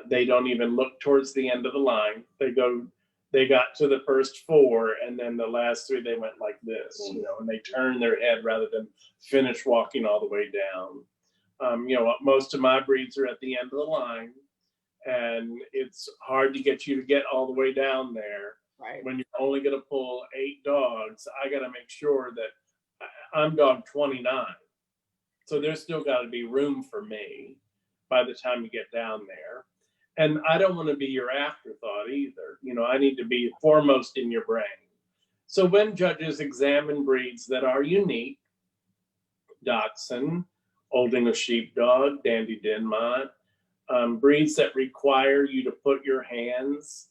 they don't even look towards the end of the line. They got to the first 4, and then the last 3 they went like this, and they turn their head rather than finish walking all the way down. Most of my breeds are at the end of the line, and it's hard to get you to get all the way down there. Right. When you're only going to pull 8 dogs, I got to make sure that I'm dog 29. So there's still got to be room for me by the time you get down there. And I don't want to be your afterthought either. I need to be foremost in your brain. So when judges examine breeds that are unique, Dachshund, Old English Sheepdog, Dandy Dinmont, breeds that require you to put your hands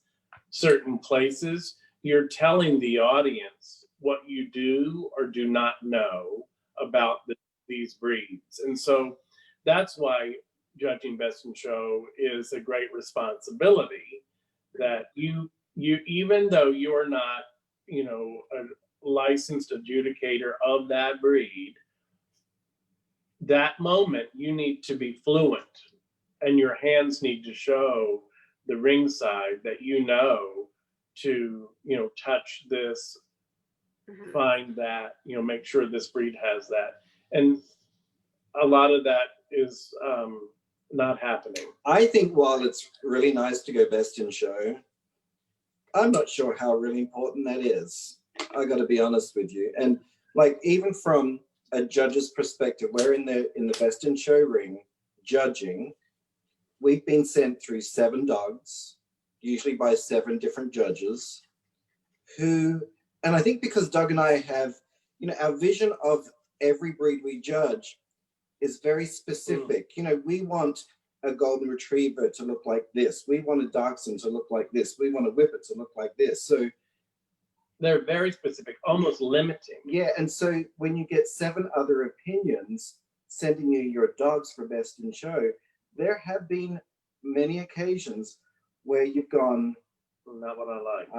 certain places, you're telling the audience what you do or do not know about these breeds. And so that's why judging best in show is a great responsibility, that you even though you're not a licensed adjudicator of that breed, that moment you need to be fluent, and your hands need to show the ringside that to touch this, find that, make sure this breed has that. And a lot of that is not happening. I think while it's really nice to go best in show, I'm not sure how really important that is. I got to be honest with you. And even from a judge's perspective, we're in the best in show ring judging. We've been sent through 7 dogs, usually by 7 different judges, and I think because Doug and I have, our vision of every breed we judge is very specific. We want a golden retriever to look like this. We want a dachshund to look like this. We want a whippet to look like this. So they're very specific, almost limiting. Yeah, and so when you get 7 other opinions sending you your dogs for best in show, there have been many occasions where you've gone, not what I like.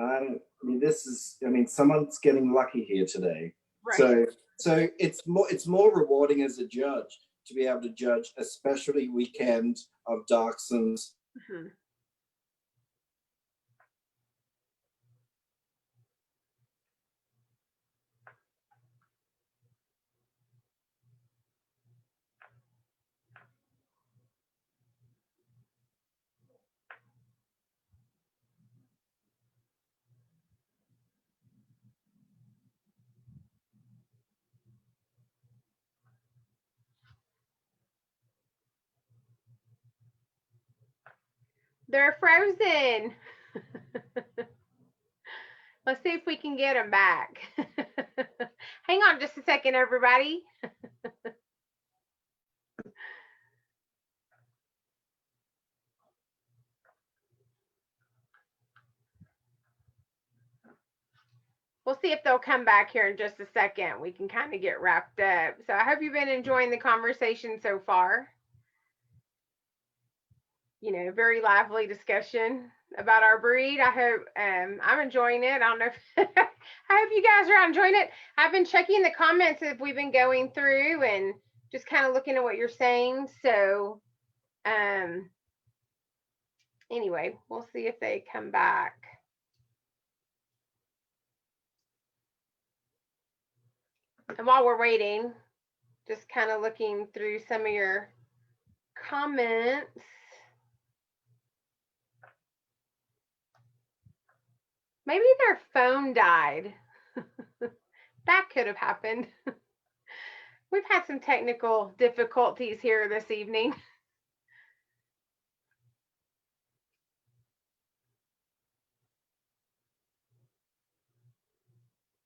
Someone's getting lucky here today. Right. So it's more rewarding as a judge to be able to judge a specialty weekend of dachshunds. They're frozen. Let's see if we can get them back. Hang on just a second, everybody. We'll see if they'll come back here in just a second. We can kind of get wrapped up. So I hope you've been enjoying the conversation so far. Very lively discussion about our breed. I hope I'm enjoying it. I don't know if I hope you guys are enjoying it. I've been checking the comments if we've been going through and just kind of looking at what you're saying. So anyway, we'll see if they come back. And while we're waiting, just kind of looking through some of your comments. Maybe their phone died. That could have happened. We've had some technical difficulties here this evening.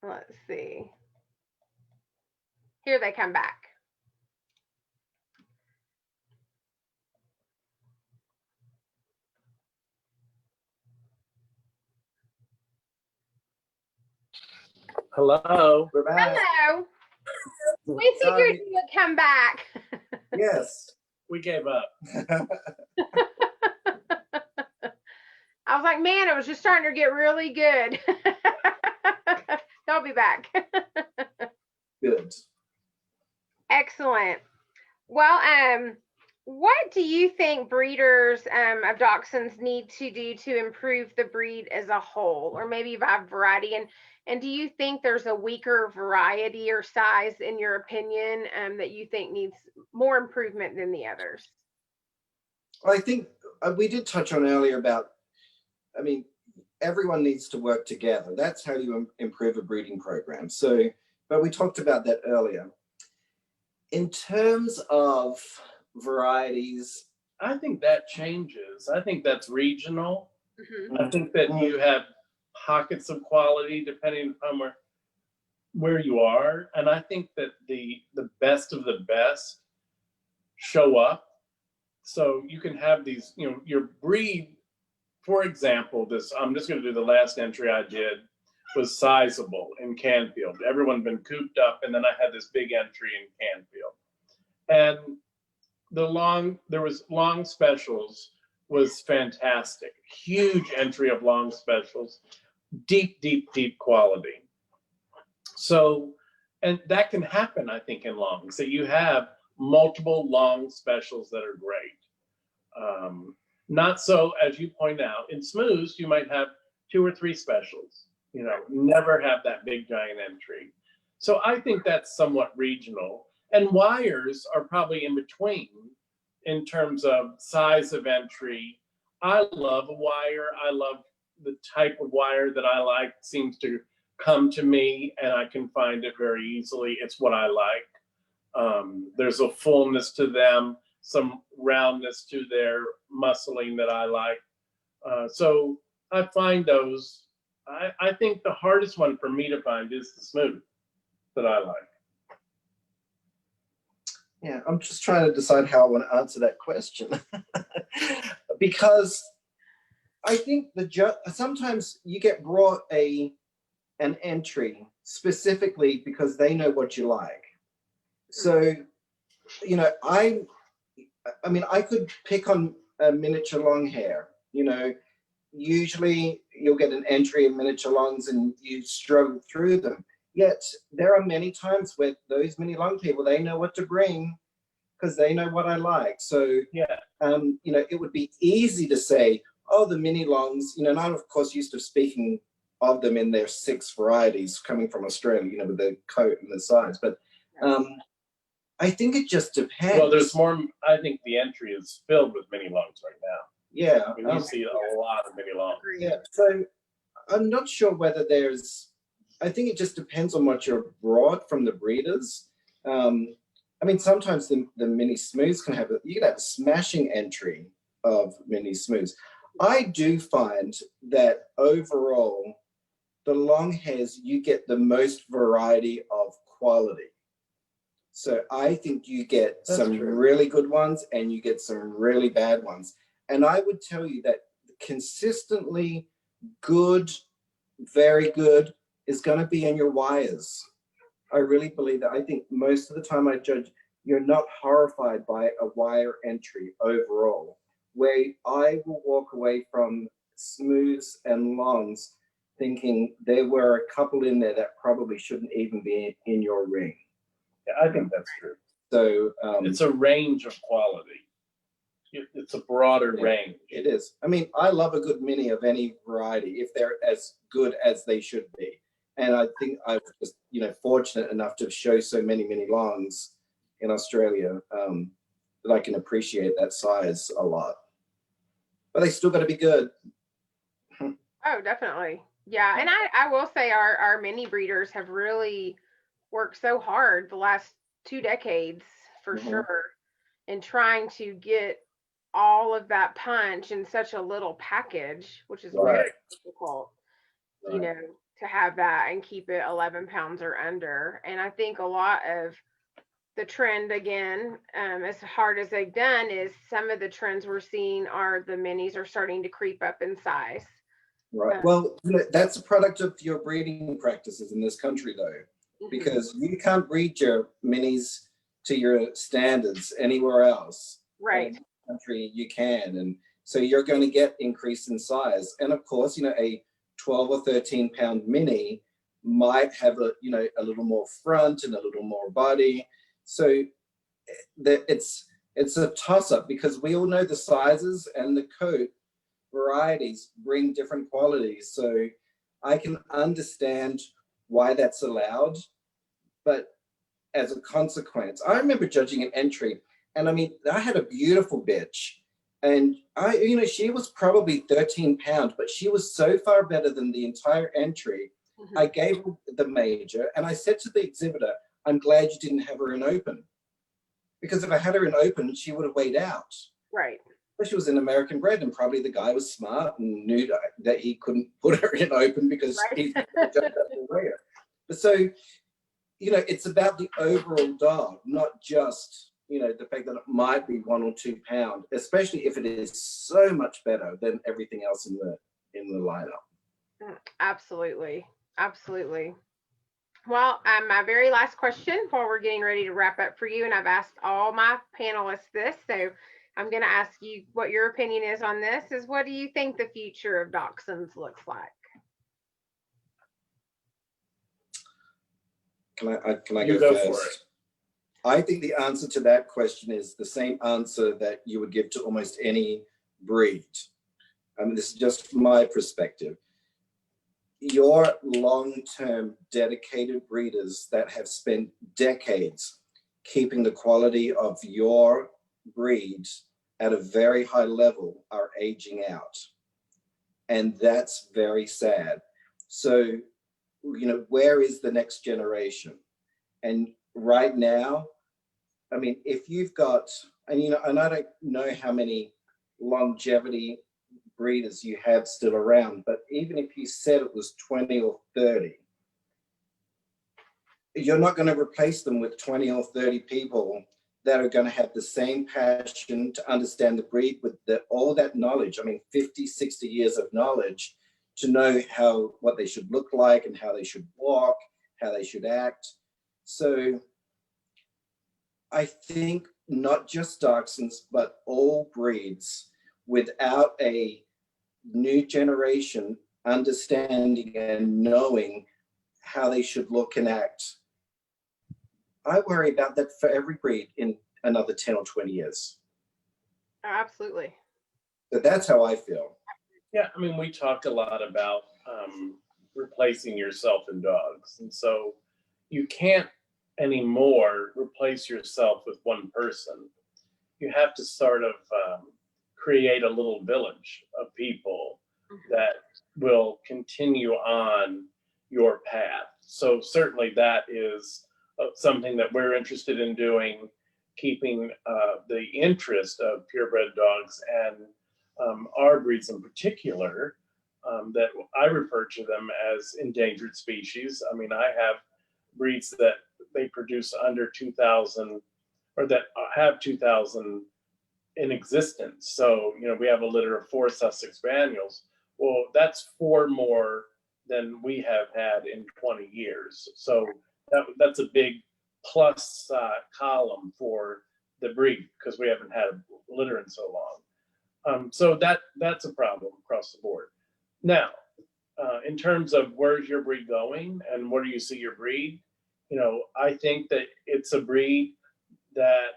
Let's see. Here they come back. Hello. We're back. Hello. We Sorry. figured you would come back. Yes. We gave up. I was like, man, it was just starting to get really good. They'll be back. Good. Excellent. Well, what do you think breeders of Dachshunds need to do to improve the breed as a whole, or maybe by variety? And do you think there's a weaker variety or size, in your opinion, that you think needs more improvement than the others? I think we did touch on earlier about, I mean, everyone needs to work together. That's how you improve a breeding program. So, but we talked about that earlier. In terms of varieties, I think that changes. I think that's regional. Mm-hmm. I think that you have pockets of quality depending upon where you are. And I think that the best of the best show up. So you can have these, you know, your breed, for example, I'm just going to do the last entry I did was sizable in Canfield. Everyone been cooped up, and then I had this big entry in Canfield. And there was long specials was fantastic. Huge entry of long specials, deep quality. So, and that can happen, I think, in longs. So you have multiple long specials that are great. Not so, as you point out, in smooths, you might have 2 or 3 specials, you know, never have that big giant entry. So I think that's somewhat regional. And wires are probably in between in terms of size of entry. I love a wire. I love the type of wire that I like, seems to come to me, and I can find it very easily. It's what I like. There's a fullness to them, some roundness to their muscling that I like. So I find those. I think the hardest one for me to find is the smooth that I like. yeah, I'm just trying to decide how I want to answer that question. Because I think sometimes you get brought an entry specifically because they know what you like. So, you know, I mean, I could pick on a miniature long hair. You know, usually you'll get an entry in miniature longs and you struggle through them. Yet there are many times where those mini long people, they know what to bring because they know what I like. So, Yeah. You know, it would be easy to say, oh, the mini longs, you know, and I'm of course used to speaking of them in their 6 varieties coming from Australia, you know, with the coat and the size. But I think it just depends. Well, there's more. I think the entry is filled with mini longs right now. Yeah. I mean, you see a lot of mini longs. Yeah. So I'm not sure whether I think it just depends on what you're brought from the breeders. I mean, sometimes the mini smooths you can have a smashing entry of mini smooths. I do find that overall, the long hairs, you get the most variety of quality. So I think you get some really good ones and you get some really bad ones. And I would tell you that consistently good, very good is going to be in your wires. I really believe that. I think most of the time I judge, you're not horrified by a wire entry overall, where I will walk away from smooths and longs thinking there were a couple in there that probably shouldn't even be in your ring. Yeah, I think that's true. So it's a range of quality. It's a broader range. It is. I mean, I love a good mini of any variety if they're as good as they should be. And I think I was just, you know, fortunate enough to show so many mini longs in Australia that I can appreciate that size a lot. But they still got to be good. Oh, definitely. Yeah. And I will say our mini breeders have really worked so hard the last 2 decades for sure in trying to get all of that punch in such a little package, which is very difficult. You know, to have that and keep it 11 pounds or under. And I think a lot of the trend, again, as hard as they've done, is some of the trends we're seeing are the minis are starting to creep up in size. Right. Well, that's a product of your breeding practices in this country, though, because you can't breed your minis to your standards anywhere else. Right. In this country, you can. And so you're going to get increase in size. And of course, a 12 or 13 pound mini might have a little more front and a little more body. So it's a toss up, because we all know the sizes and the coat varieties bring different qualities. So I can understand why that's allowed, but as a consequence, I remember judging an entry, and I mean, I had a beautiful bitch, and she was probably 13 pounds, but she was so far better than the entire entry. I gave her the major, and I said to the exhibitor, I'm glad you didn't have her in open, because if I had her in open, she would have weighed out. Right. But she was an American bred, and probably the guy was smart and knew that he couldn't put her in open because he's just a weigher. But so, it's about the overall dog, not just, the fact that it might be 1 or 2 pounds, especially if it is so much better than everything else in the lineup. Absolutely. Absolutely. Well, my very last question before we're getting ready to wrap up for you, and I've asked all my panelists this, so I'm going to ask you what your opinion is on this, is what do you think the future of Dachshunds looks like? Can I go first? I think the answer to that question is the same answer that you would give to almost any breed. I mean, this is just my perspective. Your long-term dedicated breeders that have spent decades keeping the quality of your breed at a very high level are aging out. And that's very sad. So, where is the next generation? And right now, I mean, if you've got, and I don't know how many longevity breeders you have still around, but even if you said it was 20 or 30, you're not going to replace them with 20 or 30 people that are going to have the same passion to understand the breed with all that knowledge. I mean, 50, 60 years of knowledge to know what they should look like and how they should walk, how they should act. So I think not just Dachshunds, but all breeds, without a new generation understanding and knowing how they should look and act, I worry about that for every breed in another 10 or 20 years. Absolutely. So that's how I feel. Yeah, I mean, we talk a lot about replacing yourself in dogs. And so you can't anymore replace yourself with one person. You have to sort of create a little village of people that will continue on your path. So certainly that is something that we're interested in doing, keeping the interest of purebred dogs and our breeds in particular, that I refer to them as endangered species. I mean, I have breeds that they produce under 2,000, or that have 2,000 in existence. So, we have a litter of 4 Sussex Spaniels. Well, that's 4 more than we have had in 20 years. So that's a big plus column for the breed, because we haven't had a litter in so long. So that's a problem across the board. Now, in terms of where's your breed going and where do you see your breed, I think that it's a breed that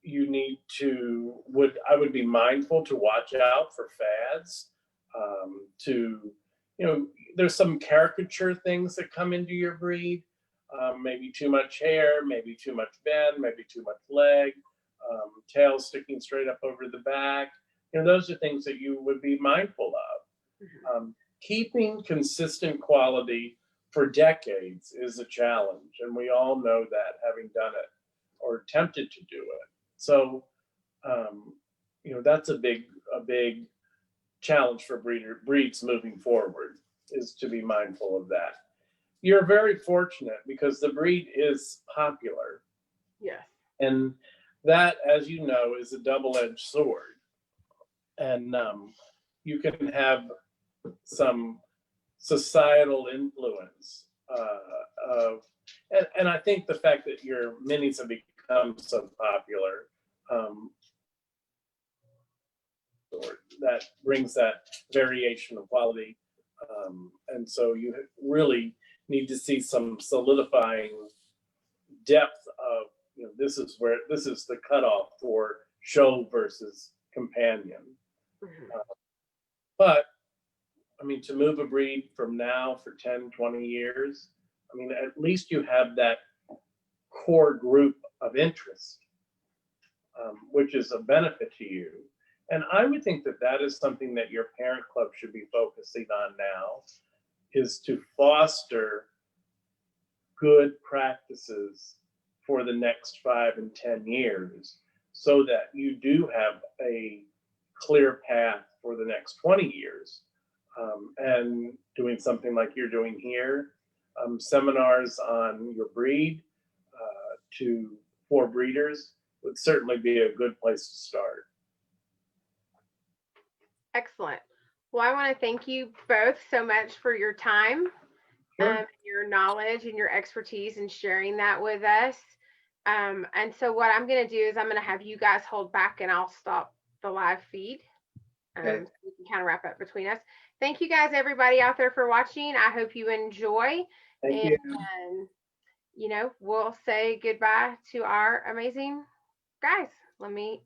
you need to, I would be mindful to watch out for fads, there's some caricature things that come into your breed, maybe too much hair, maybe too much bend, maybe too much leg, tail sticking straight up over the back. Those are things that you would be mindful of. Keeping consistent quality for decades is a challenge, and we all know that, having done it or attempted to do it. So, that's a big challenge for breeds moving forward. is to be mindful of that. You're very fortunate because the breed is popular. Yes. And that, as you know, is a double-edged sword. And you can have some societal influence and I think the fact that your minis have become so popular, that brings that variation of quality. And so you really need to see some solidifying depth of, this is the cutoff for show versus companion. Mm-hmm. But I mean, to move a breed from now for 10, 20 years, I mean, at least you have that core group of interest, which is a benefit to you. And I would think that that is something that your parent club should be focusing on now, is to foster good practices for the next 5 and 10 years so that you do have a clear path for the next 20 years. And doing something like you're doing here, seminars on your breed for breeders would certainly be a good place to start. Excellent. Well, I want to thank you both so much for your time, Sure. your knowledge and your expertise in sharing that with us. And so what I'm going to do is I'm going to have you guys hold back and I'll stop the live feed. Okay. So we can kind of wrap up between us. Thank you guys, everybody out there, for watching. I hope you enjoy. Thank you. And, we'll say goodbye to our amazing guys. Let me